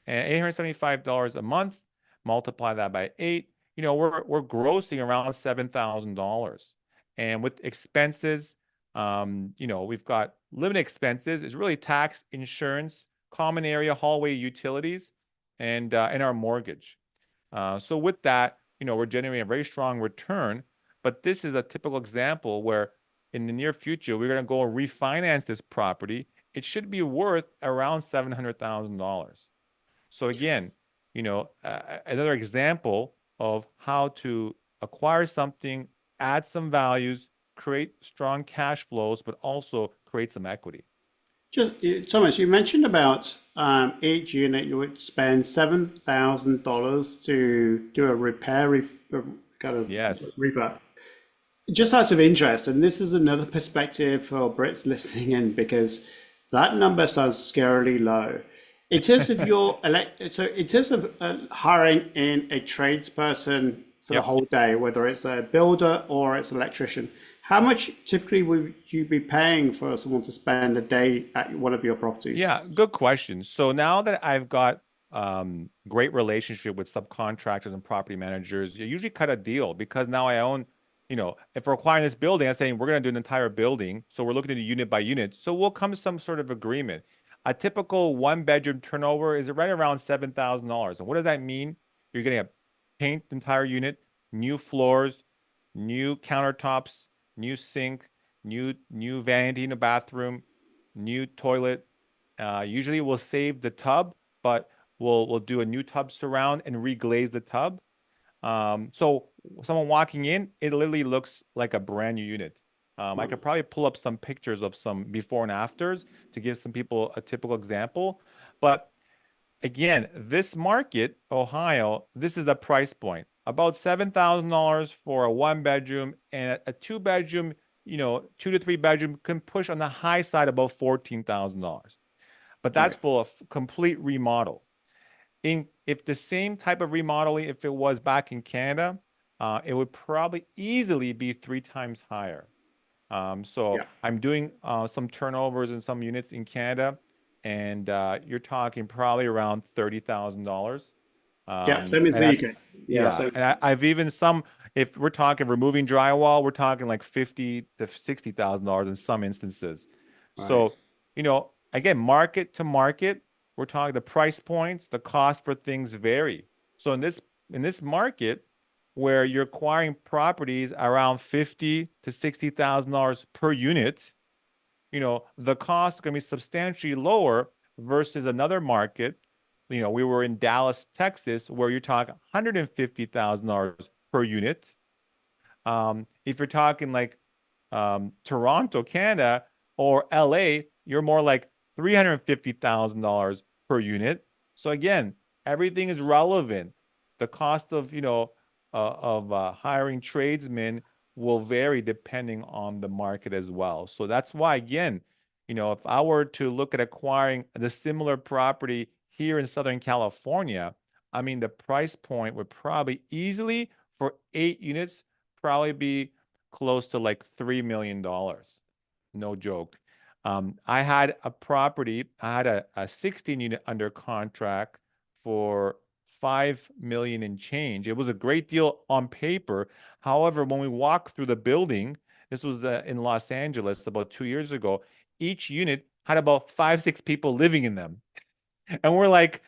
[SPEAKER 2] And $875 a month, multiply that by 8, we're grossing around $7,000. And with expenses, we've got limited expenses. It's really tax, insurance, common area, hallway, utilities, and our mortgage. So with that, we're generating a very strong return. But this is a typical example where in the near future, we're going to go and refinance this property. It should be worth around $700,000. So again, another example of how to acquire something, add some values, create strong cash flows, but also create some equity.
[SPEAKER 1] Thomas, you mentioned about each unit you would spend $7,000 to do a repair, kind of
[SPEAKER 2] Yes.
[SPEAKER 1] refurb. Just out of interest, and this is another perspective for Brits listening in because that number sounds scarily low. In terms of in terms of hiring in a tradesperson for the
[SPEAKER 2] Yep.
[SPEAKER 1] whole day, whether it's a builder or it's an electrician, How much typically would you be paying for someone to spend a day at one of your properties?
[SPEAKER 2] Yeah, good question. So now that I've got great relationship with subcontractors and property managers, you usually cut a deal because now I own, if we're acquiring this building, I'm saying we're going to do an entire building. So we're looking at it unit by unit. So we'll come to some sort of agreement. A typical one bedroom turnover is right around $7,000. And what does that mean? You're going to paint the entire unit, new floors, new countertops, new sink, new vanity in the bathroom, new toilet. Usually we'll save the tub, but we'll do a new tub surround and reglaze the tub. So someone walking in, it literally looks like a brand new unit. I could probably pull up some pictures of some before and afters to give some people a typical example. But again, this market, Ohio, this is the price point. About $7,000 for a one bedroom, and a two bedroom, 2 to 3 bedroom can push on the high side about $14,000. But that's
[SPEAKER 1] Right.
[SPEAKER 2] for a complete remodel. If the same type of remodeling, if it was back in Canada, it would probably easily be 3 times higher. So
[SPEAKER 1] Yeah.
[SPEAKER 2] I'm doing some turnovers in some units in Canada, and you're talking probably around $30,000.
[SPEAKER 1] Yeah. Same as
[SPEAKER 2] And
[SPEAKER 1] the
[SPEAKER 2] I've
[SPEAKER 1] UK. Yeah.
[SPEAKER 2] yeah,
[SPEAKER 1] So
[SPEAKER 2] and I've even some. If we're talking removing drywall, we're talking like $50,000 to $60,000 in some instances.
[SPEAKER 1] right.
[SPEAKER 2] So, again, market to market, we're talking the price points, the cost for things vary. So in this market, where you're acquiring properties around $50,000 to $60,000 per unit, the cost is going to be substantially lower versus another market. We were in Dallas, Texas, where you're talking $150,000 per unit. If you're talking like Toronto, Canada, or LA, you're more like $350,000 per unit. So again, everything is relevant. The cost of hiring tradesmen will vary depending on the market as well. So that's why, again, if I were to look at acquiring the similar property here in Southern California, I mean, the price point would probably easily for 8 units probably be close to like $3 million. No joke. I had a property, I had a 16 unit under contract for 5 million and change. It was a great deal on paper. However, when we walked through the building, this was in Los Angeles about 2 years ago, each unit had about 5, 6 people living in them. And we're like,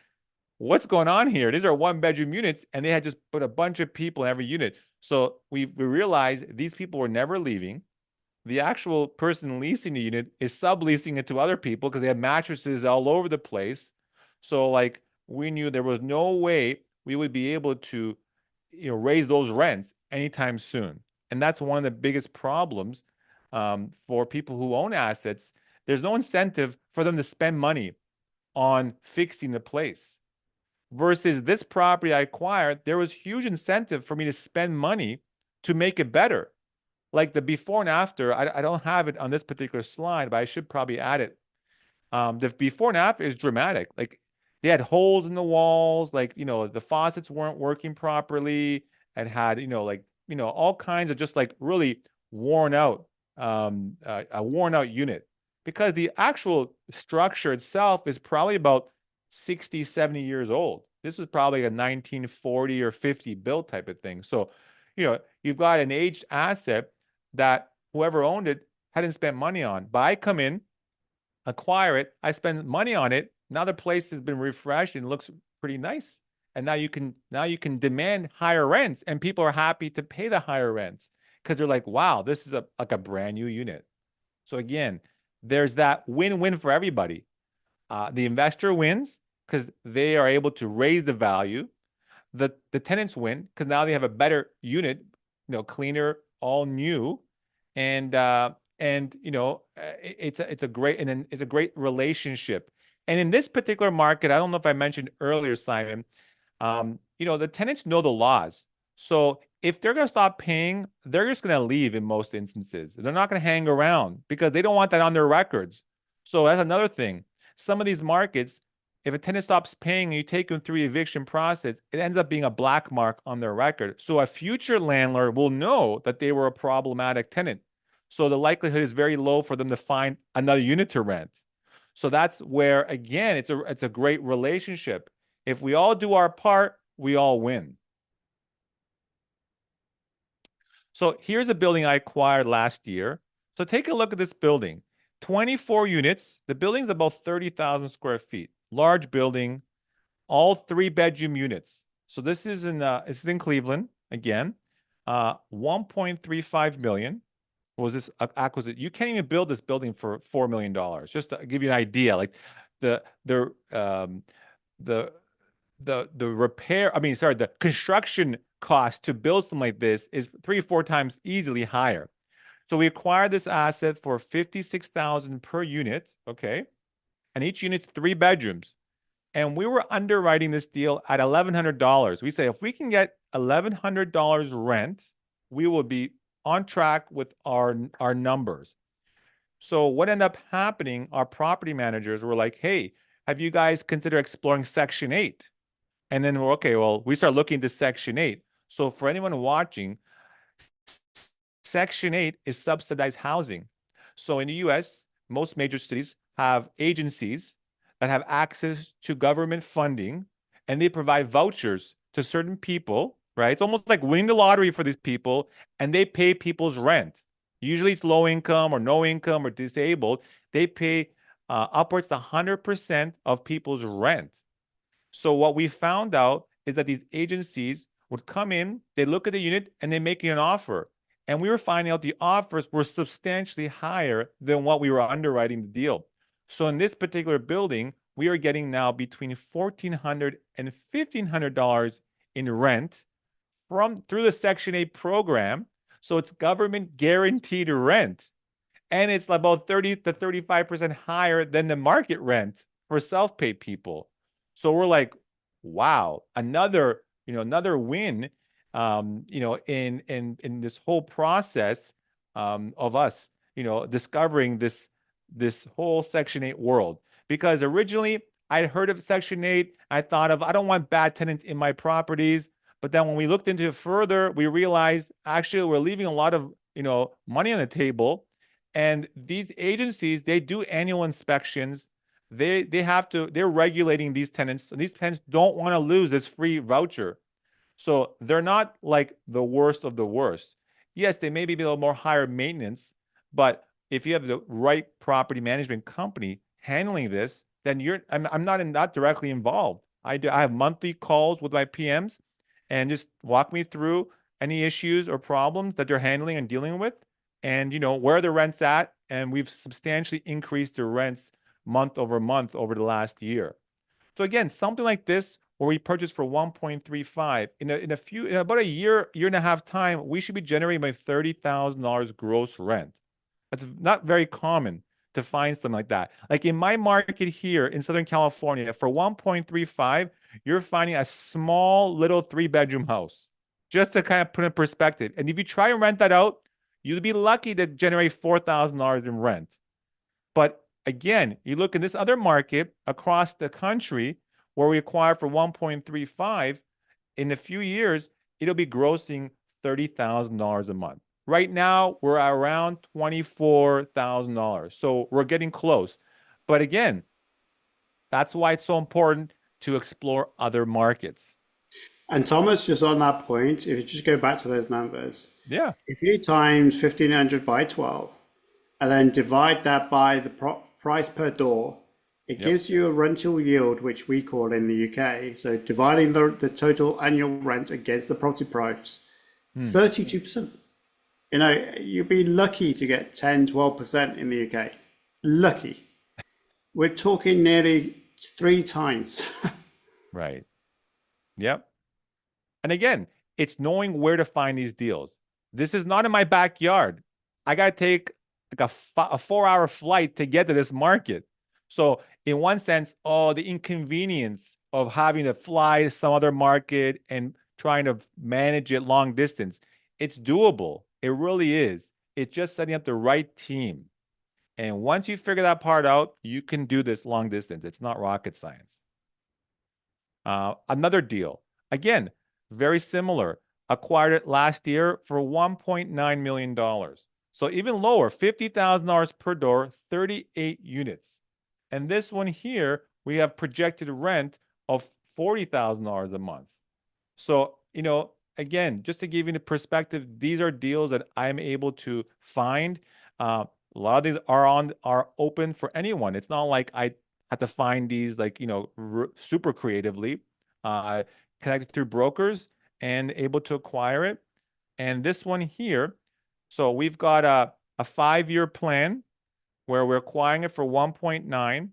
[SPEAKER 2] what's going on here? These are one bedroom units, and they had just put a bunch of people in every unit. So we realized these people were never leaving. The actual person leasing the unit is subleasing it to other people because they have mattresses all over the place. So like we knew there was no way we would be able to, raise those rents anytime soon. And that's one of the biggest problems for people who own assets. There's no incentive for them to spend money on fixing the place. Versus this property I acquired, there was huge incentive for me to spend money to make it better. Like the before and after, I don't have it on this particular slide, but I should probably add it. The before and after is dramatic. Like they had holes in the walls, like the faucets weren't working properly, and had all kinds of just like really worn out, a worn out unit, because the actual structure itself is probably about 60, 70 years old. This was probably a 1940 or 50 built type of thing. So, you've got an aged asset that whoever owned it hadn't spent money on. But I come in, acquire it, I spend money on it. Now the place has been refreshed and looks pretty nice. And now you can demand higher rents, and people are happy to pay the higher rents because they're like, wow, this is like a brand new unit. So again, there's that win-win for everybody. The investor wins because they are able to raise the value. The tenants win because now they have a better unit, cleaner, all new, and it's a great, and then it's a great relationship. And in this particular market, I don't know if I mentioned earlier, Simon, the tenants know the laws. So if they're going to stop paying, they're just going to leave in most instances. They're not going to hang around because they don't want that on their records. So that's another thing. Some of these markets, if a tenant stops paying and you take them through the eviction process, it ends up being a black mark on their record. So a future landlord will know that they were a problematic tenant. So the likelihood is very low for them to find another unit to rent. So that's where, again, it's a great relationship. If we all do our part, we all win. So here's a building I acquired last year. So take a look at this building. 24 units. The building's about 30,000 square feet. Large building, all 3-bedroom units. So this is in Cleveland again. 1.35 million was this acquisition. You can't even build this building for $4 million. Just to give you an idea, like the the um, the the repair, I mean, sorry, the construction cost to build something like this is 3 or 4 times easily higher. So we acquired this asset for 56,000 per unit, okay? And each unit's 3 bedrooms. And we were underwriting this deal at $1,100. We say if we can get $1,100 rent, we will be on track with our numbers. So what ended up happening, our property managers were like, hey, have you guys considered exploring Section 8? And then, okay, well, we start looking to Section 8. So for anyone watching, Section 8 is subsidized housing. So in the US, most major cities have agencies that have access to government funding, and they provide vouchers to certain people, right? It's almost like winning the lottery for these people, and they pay people's rent. Usually it's low income or no income or disabled. They pay upwards to 100% of people's rent. So what we found out is that these agencies would come in, they look at the unit, and they make you an offer. And we were finding out the offers were substantially higher than what we were underwriting the deal. So in this particular building, we are getting now between $1,400 and $1,500 in rent through the Section 8 program. So it's government guaranteed rent. And it's about 30 to 35% higher than the market rent for self-pay people. So we're like, wow, another win, in this whole process of us, discovering this whole Section 8 world. Because originally I'd heard of Section 8, I thought of, I don't want bad tenants in my properties. But then when we looked into it further, we realized actually we're leaving a lot of money on the table. And these agencies, they do annual inspections. They're regulating these tenants. And these tenants don't want to lose this free voucher. So they're not like the worst of the worst. Yes, they may be a little more higher maintenance, but if you have the right property management company handling this, then I'm not directly involved. I have monthly calls with my PMs and just walk me through any issues or problems that they're handling and dealing with, and where the rent's at. And we've substantially increased the rents month over month over the last year. So again, something like this where we purchased for 1.35 in about a year and a half time, we should be generating by $30,000 gross rent. That's not very common to find something like that. Like in my market here in Southern California, for 1.35, you're finding a small little 3-bedroom house. Just to kind of put in perspective. And if you try and rent that out, you'll be lucky to generate $4,000 in rent. But again, you look in this other market across the country where we acquired for 1.35, in a few years, it'll be grossing $30,000 a month. Right now, we're around $24,000. So we're getting close. But again, that's why it's so important to explore other markets.
[SPEAKER 1] And Thomas, just on that point, if you just go back to those numbers,
[SPEAKER 2] Yeah.
[SPEAKER 1] if you times 1,500 by 12 and then divide that by the price per door, it
[SPEAKER 2] Yep.
[SPEAKER 1] gives you a rental yield, which we call in the UK. So dividing the total annual rent against the property price, 32%. You'd be lucky to get 10, 12% in the UK. Lucky. We're talking nearly 3 times.
[SPEAKER 2] Right. Yep. And again, it's knowing where to find these deals. This is not in my backyard. I got to take like a 4-hour flight to get to this market. So in one sense, the inconvenience of having to fly to some other market and trying to manage it long distance, it's doable. It really is. It's just setting up the right team. And once you figure that part out, you can do this long distance. It's not rocket science. Another deal, again, very similar. Acquired it last year for $1.9 million. So even lower, $50,000 per door, 38 units. And this one here, we have projected rent of $40,000 a month. So, again, just to give you the perspective, these are deals that I'm able to find. A lot of these are open for anyone. It's not like I had to find these like, super creatively. Connected through brokers and able to acquire it. And this one here, so we've got a 5-year plan where we're acquiring it for 1.9.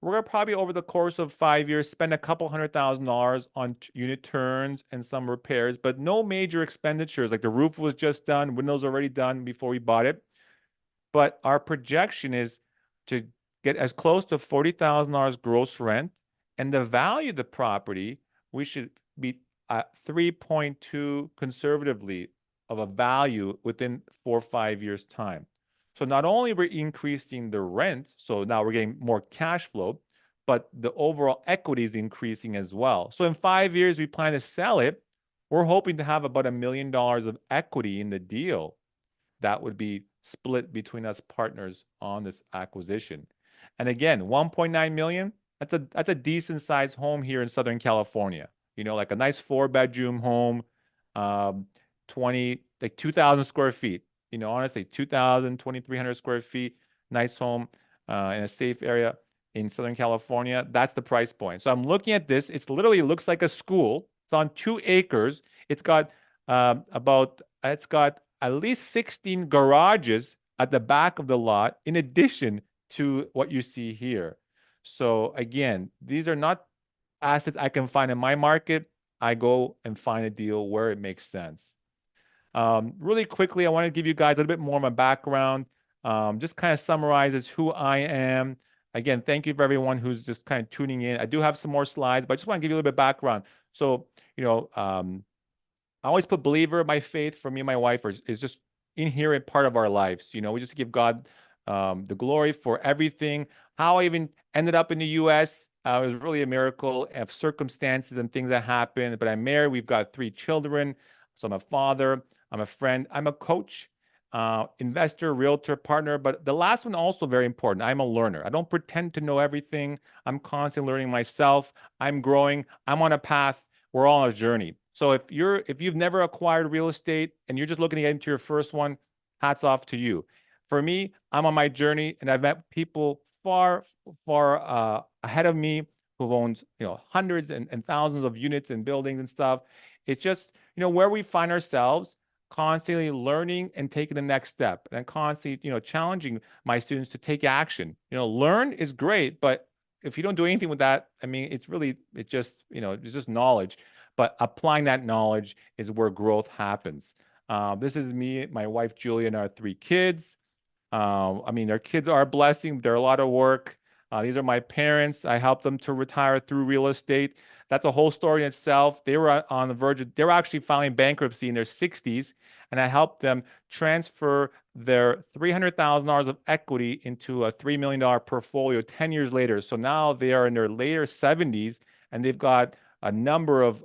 [SPEAKER 2] We're gonna probably over the course of 5 years spend a couple $100,000 on unit turns and some repairs, but no major expenditures. Like the roof was just done, windows already done before we bought it. But our projection is to get as close to $40,000 gross rent, and the value of the property we should be at 3.2 conservatively of a value within 4 or 5 years time. So not only we're increasing the rent, so now we're getting more cash flow, but the overall equity is increasing as well. So in 5 years, we plan to sell it. We're hoping to have about $1 million of equity in the deal that would be split between us partners on this acquisition. And again, 1.9 million, that's a decent sized home here in Southern California. Like a nice 4-bedroom home, 2,000 square feet. Honestly, 2,000, 2,300 square feet, nice home in a safe area in Southern California. That's the price point. So I'm looking at this. It's literally looks like a school. It's on 2 acres. It's got at least 16 garages at the back of the lot, in addition to what you see here. So again, these are not assets I can find in my market. I go and find a deal where it makes sense. Really quickly, I want to give you guys a little bit more of my background. Just kind of summarizes who I am. Again, thank you for everyone who's just kind of tuning in. I do have some more slides, but I just want to give you a little bit of background. So, I always put believer by faith for me and my wife is just inherent part of our lives. We just give God the glory for everything. How I even ended up in the U.S. Was really a miracle of circumstances and things that happened. But I'm married. We've got 3 children. So I'm a father. I'm a friend. I'm a coach, investor, realtor, partner. But the last one also very important. I'm a learner. I don't pretend to know everything. I'm constantly learning myself. I'm growing. I'm on a path. We're all on a journey. So if you've never acquired real estate and you're just looking to get into your first one, hats off to you. For me, I'm on my journey and I've met people far, far ahead of me who've owned, hundreds and thousands of units and buildings and stuff. It's just, where we find ourselves constantly learning and taking the next step and constantly, challenging my students to take action. Learn is great, but if you don't do anything with that, I mean, it's just knowledge. But applying that knowledge is where growth happens. This is me, my wife, Julia, and our 3 kids. I mean, their kids are a blessing. They're a lot of work. These are my parents. I helped them to retire through real estate. That's a whole story in itself. They were on the verge they were actually filing bankruptcy in their 60s, and I helped them transfer their $300,000 of equity into a $3 million portfolio 10 years later. So now they are in their later 70s, and they've got a number of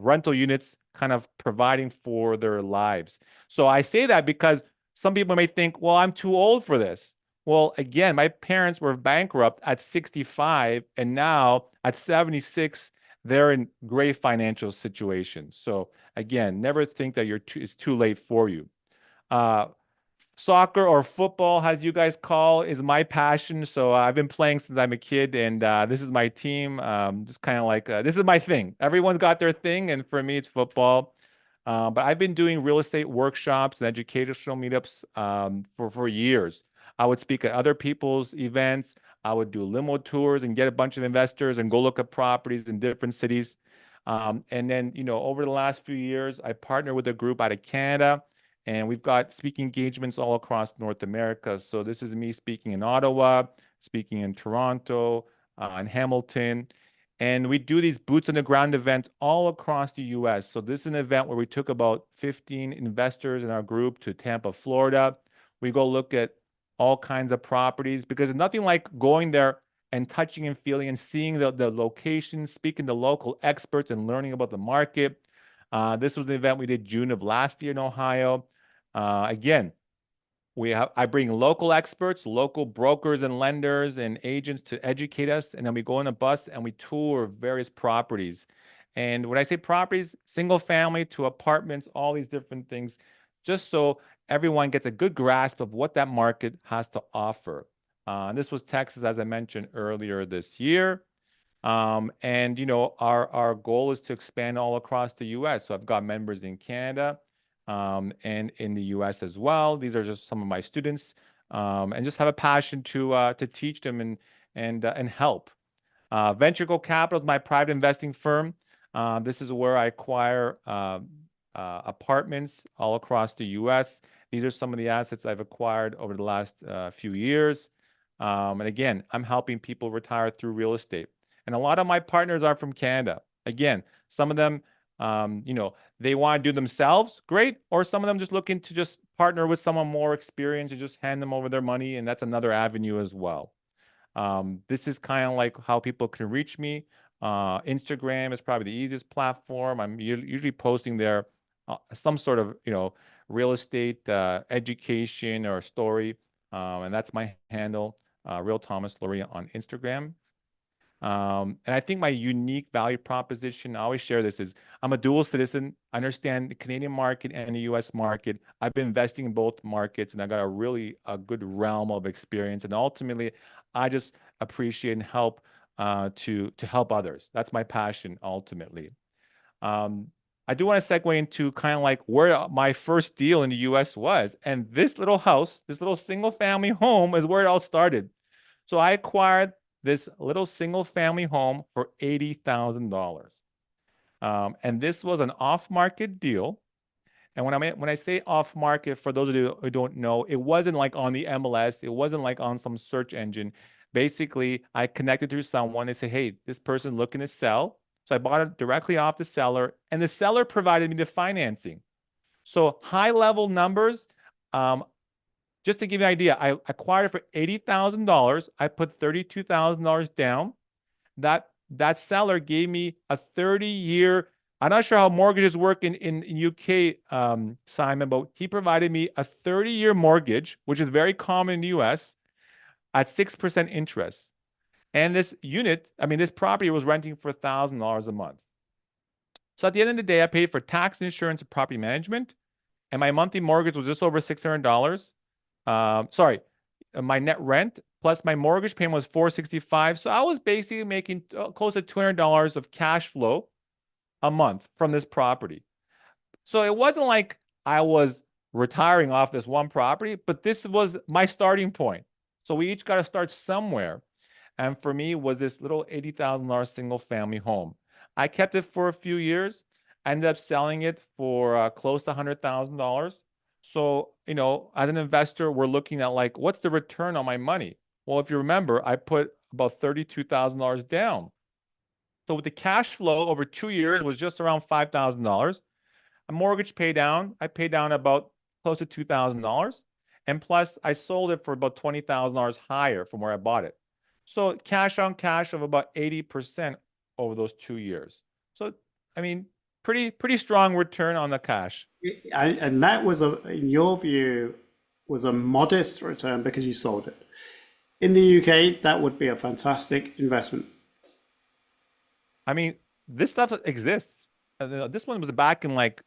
[SPEAKER 2] rental units kind of providing for their lives. So I say that because some people may think, well, I'm too old for this. Well, again, my parents were bankrupt at 65, and now at 76, they're in great financial situations. So again, never think that it's too late for you. Soccer or football, as you guys call, is my passion. So I've been playing since I'm a kid, and this is my team. Just kind of like this is my thing. Everyone's got their thing, and for me, it's football. But I've been doing real estate workshops and educational meetups for years. I would speak at other people's events. I would do limo tours and get a bunch of investors and go look at properties in different cities. And then, over the last few years, I partnered with a group out of Canada, and we've got speaking engagements all across North America. So this is me speaking in Ottawa, speaking in Toronto, in Hamilton. And we do these boots on the ground events all across the US. So this is an event where we took about 15 investors in our group to Tampa, Florida. We go look at all kinds of properties because there's nothing like going there and touching and feeling and seeing the location, speaking to local experts and learning about the market. This was an event we did June of last year in Ohio. Again, I bring local experts, local brokers and lenders and agents to educate us. And then we go on a bus and we tour various properties. And when I say properties, single family to apartments, all these different things, just so everyone gets a good grasp of what that market has to offer. And this was Texas, as I mentioned earlier this year. And our goal is to expand all across the U.S. So I've got members in Canada, and in the U.S. as well. These are just some of my students, and just have a passion to teach them and help. Venture Go Capital is my private investing firm. This is where I acquire apartments all across the U.S. These are some of the assets I've acquired over the last few years. And again, I'm helping people retire through real estate. And a lot of my partners are from Canada. Again, some of them, they want to do themselves, great. Or some of them just looking to just partner with someone more experienced and just hand them over their money. And that's another avenue as well. This is kind of like how people can reach me. Instagram is probably the easiest platform. I'm usually posting there some sort of, real estate education or story. And that's my handle, Real Thomas Lorini on Instagram. And I think my unique value proposition, I always share this, is I'm a dual citizen. I understand the Canadian market and the US market. I've been investing in both markets and I got a good realm of experience. And ultimately, I just appreciate and help to help others. That's my passion ultimately. Um, I do want to segue into kind of like where my first deal in the US was. And this little house, this little single family home is where it all started. So I acquired this little single family home for $80,000. And this was an off-market deal. And when I say off-market, for those of you who don't know, it wasn't like on the MLS. It wasn't like on some search engine. Basically, I connected to someone. They say, hey, this person looking to sell. So I bought it directly off the seller, and the seller provided me the financing. So high-level numbers. Just to give you an idea, I acquired it for $80,000. I put $32,000 down. That seller gave me a 30-year. I'm not sure how mortgages work in UK, Simon, but he provided me a 30-year mortgage, which is very common in the US, at 6% interest. And this property was renting for $1,000 a month. So at the end of the day, I paid for tax, insurance, and property management, and my monthly mortgage was just over $600. Sorry, my net rent plus my mortgage payment was $465. So I was basically making close to $200 of cash flow a month from this property. So it wasn't like I was retiring off this one property, but this was my starting point. So we each got to start somewhere. And for me, was this little $80,000 single family home. I kept it for a few years. I ended up selling it for close to $100,000. So, as an investor, we're looking at like, what's the return on my money? Well, if you remember, I put about $32,000 down. So with the cash flow over 2 years was just around $5,000. A mortgage pay down, I paid down about close to $2,000. And plus, I sold it for about $20,000 higher from where I bought it. So cash on cash of about 80% over those 2 years. So, I mean, pretty strong return on the cash.
[SPEAKER 1] And that was in your view, was a modest return because you sold it. In the UK, that would be a fantastic investment.
[SPEAKER 2] I mean, this stuff exists. This one was back in like,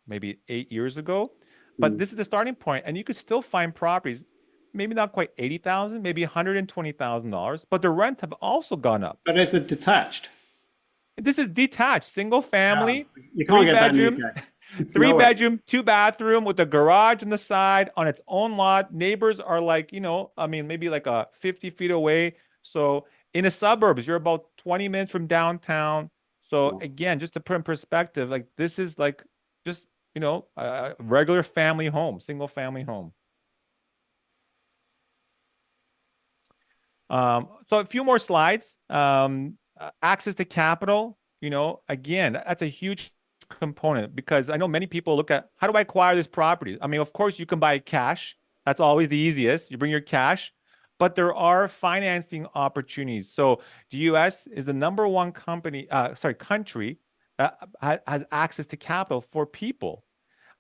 [SPEAKER 2] maybe 8 years ago. But
[SPEAKER 1] Mm.
[SPEAKER 2] this is the starting point, and you could still find properties, maybe not quite 80,000, maybe $120,000, but the rent have also gone up.
[SPEAKER 1] But it's a detached.
[SPEAKER 2] This is detached, single
[SPEAKER 1] Yeah,
[SPEAKER 2] family,
[SPEAKER 1] you can't
[SPEAKER 2] three
[SPEAKER 1] get that in the
[SPEAKER 2] bedroom,
[SPEAKER 1] UK.
[SPEAKER 2] three
[SPEAKER 1] No way.
[SPEAKER 2] bedroom, two bathroom with a garage on the side on its own lot. Neighbors are like, maybe like 50 feet away. So in the suburbs, you're about 20 minutes from downtown. So again, just to put in perspective, like this is like just, a regular family home, single family home. So a few more slides. Access to capital, again, that's a huge component because I know many people look at how do I acquire this property? I mean, of course, you can buy cash. That's always the easiest. You bring your cash, but there are financing opportunities. So the US is the number one country that has access to capital for people.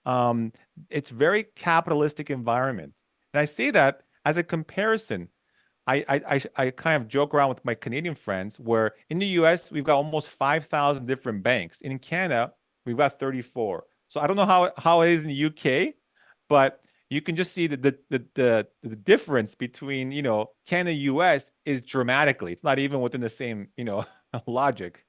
[SPEAKER 2] Um, it's very capitalistic environment. And I say that as a comparison. I kind of joke around with my Canadian friends where in the US, we've got almost 5,000 different banks. In Canada, we've got 34. So I don't know how it is in the UK, but you can just see that the difference between, Canada and US is dramatically. It's not even within the same, logic.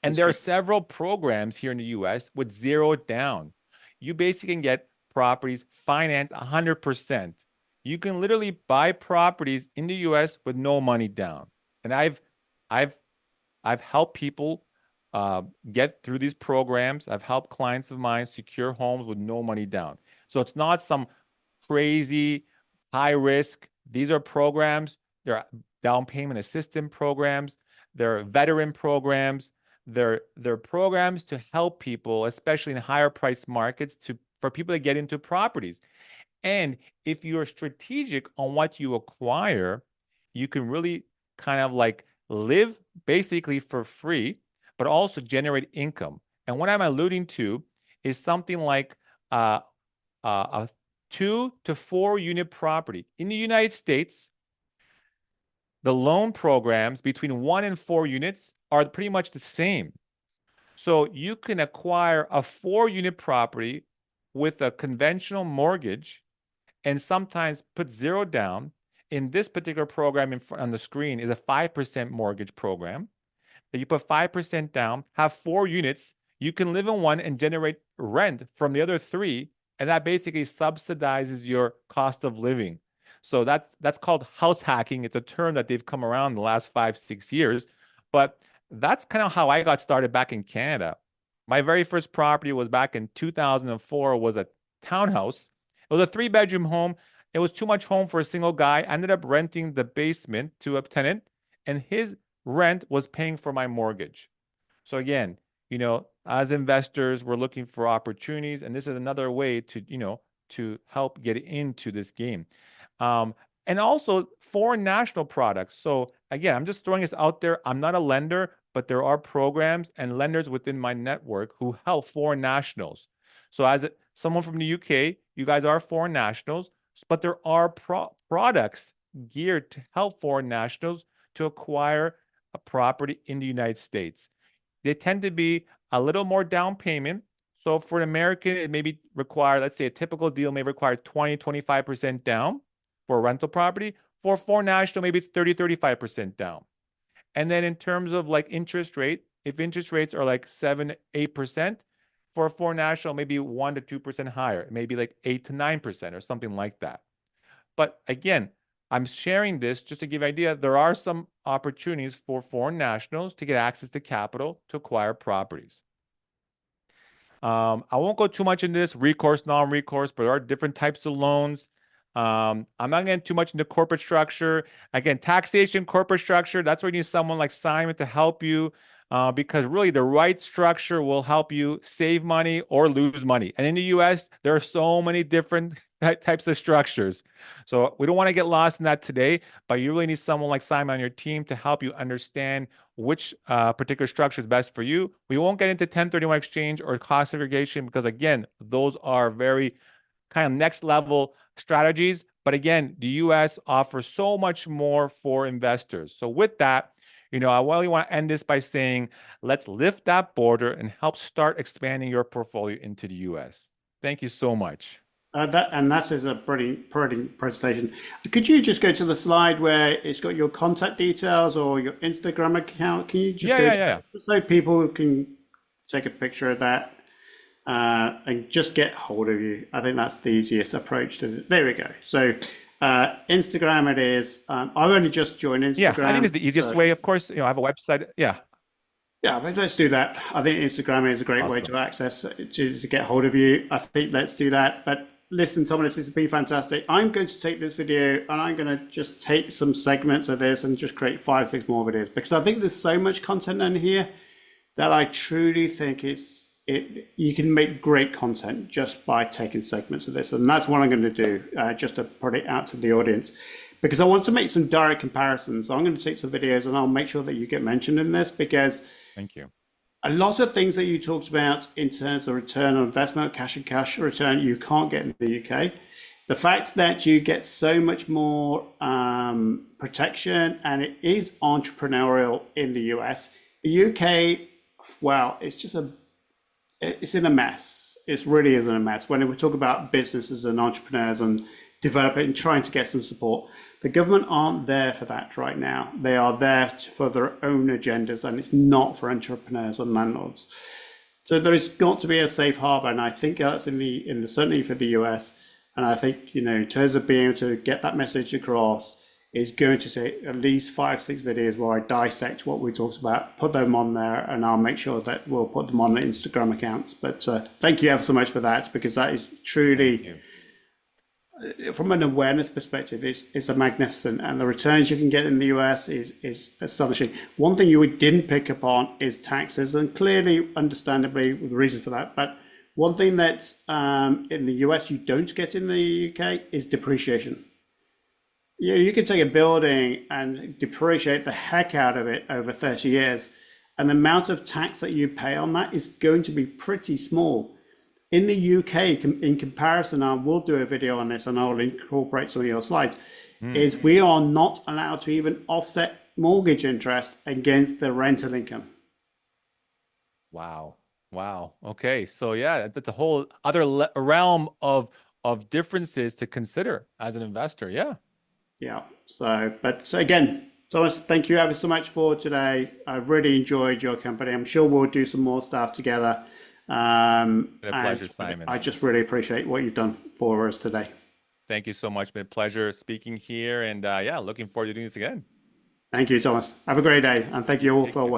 [SPEAKER 2] And
[SPEAKER 1] That's
[SPEAKER 2] there are
[SPEAKER 1] great.
[SPEAKER 2] several programs here in the US with zero down. You basically can get properties financed 100%. You can literally buy properties in the US with no money down. And I've I've helped people get through these programs. I've helped clients of mine secure homes with no money down. So it's not some crazy high risk. These are programs. They're down payment assistance programs. They're veteran programs. They're programs to help people, especially in higher price markets, for people to get into properties. And if you're strategic on what you acquire, you can really kind of like live basically for free, but also generate income. And what I'm alluding to is something like a 2 to 4 unit property. In the United States, the loan programs between 1 and 4 units are pretty much the same. So you can acquire a 4 unit property with a conventional mortgage and sometimes put zero down. In this particular program on the screen is a 5% mortgage program that you put 5% down, have 4 units, you can live in one and generate rent from the other three, and that basically subsidizes your cost of living. So that's called house hacking. It's a term that they've come around in the last 5, 6 years. But that's kind of how I got started back in Canada. My very first property was back in 2004, was a townhouse. It was a 3 bedroom home. It was too much home for a single guy. I ended up renting the basement to a tenant, and his rent was paying for my mortgage. So again, as investors, we're looking for opportunities, and this is another way to help get into this game. And also foreign national products. So again, I'm just throwing this out there. I'm not a lender, but there are programs and lenders within my network who help foreign nationals. So as someone from the UK, you guys are foreign nationals, but there are products geared to help foreign nationals to acquire a property in the United States. They tend to be a little more down payment. So for an American, it may be require, let's say a typical deal may require 20, 25% down for a rental property. For a foreign national, maybe it's 30, 35% down. And then in terms of like interest rate, if interest rates are like 7, 8%, for a foreign national, maybe 1 to 2% higher, maybe like 8 to 9% or something like that. But again, I'm sharing this just to give you an idea. There are some opportunities for foreign nationals to get access to capital to acquire properties. I won't go too much into this recourse, non-recourse, but there are different types of loans. I'm not getting too much into corporate structure. Again, taxation, corporate structure, that's where you need someone like Simon to help you because really the right structure will help you save money or lose money. And in the US, there are so many different types of structures. So we don't want to get lost in that today, but you really need someone like Simon on your team to help you understand which particular structure is best for you. We won't get into 1031 exchange or cost segregation because, again, those are very kind of next level strategies. But again, the US offers so much more for investors. So with that, I really want to end this by saying, let's lift that border and help start expanding your portfolio into the US. Thank you so much.
[SPEAKER 1] That is a brilliant presentation. Could you just go to the slide where it's got your contact details or your Instagram account? Can you just
[SPEAKER 2] Yeah,
[SPEAKER 1] go
[SPEAKER 2] yeah,
[SPEAKER 1] to
[SPEAKER 2] yeah.
[SPEAKER 1] that so people can take a picture of that and just get hold of you? I think that's the easiest approach to it. There we go. So Instagram it is. I've only just joined
[SPEAKER 2] Yeah, I think
[SPEAKER 1] Instagram.
[SPEAKER 2] it's the easiest
[SPEAKER 1] So
[SPEAKER 2] way. Of course, I have a website. Yeah,
[SPEAKER 1] yeah, but let's do that. I think Instagram is a great way
[SPEAKER 2] awesome.
[SPEAKER 1] to access to get hold of you. I think let's do that. But listen, Thomas, this has been fantastic. I'm going to take this video and I'm going to just take some segments of this and just create 5, 6 more videos because I think there's so much content in here that I truly think you can make great content just by taking segments of this, and that's what I'm going to do, just to put it out to the audience, because I want to make some direct comparisons. So I'm going to take some videos, and I'll make sure that you get mentioned in this because
[SPEAKER 2] Thank you.
[SPEAKER 1] A lot of things that you talked about in terms of return on investment, cash and cash return, you can't get in the UK. The fact that you get so much more protection and it is entrepreneurial in the US. The UK, well, it's in a mess. It really is in a mess. When we talk about businesses and entrepreneurs and developing and trying to get some support, the government aren't there for that right now. They are there for their own agendas, and it's not for entrepreneurs and landlords. So there has got to be a safe harbor, and I think that's certainly for the US. And I think, in terms of being able to get that message across, is going to take at least 5-6 videos where I dissect what we talked about, put them on there, and I'll make sure that we'll put them on the Instagram accounts. But thank you ever so much for that, because that is truly, from an awareness perspective, it's a magnificent, and the returns you can get in the US is astonishing. One thing you didn't pick up on is taxes, and clearly, understandably, the reason for that. But one thing that in the US you don't get in the UK is depreciation. You can take a building and depreciate the heck out of it over 30 years, and the amount of tax that you pay on that is going to be pretty small. In the UK, in comparison, I will do a video on this and I'll incorporate some of your slides, is we are not allowed to even offset mortgage interest against the rental income.
[SPEAKER 2] Wow. Wow. Okay. So yeah, that's a whole other realm of differences to consider as an investor. Yeah.
[SPEAKER 1] Yeah. So again, Thomas, thank you ever so much for today. I really enjoyed your company. I'm sure we'll do some more stuff together.
[SPEAKER 2] Been a pleasure, Simon.
[SPEAKER 1] I just really appreciate what you've done for us today.
[SPEAKER 2] Thank you so much. Been a pleasure speaking here, and yeah, looking forward to doing this again.
[SPEAKER 1] Thank you, Thomas. Have a great day, and thank you all for watching.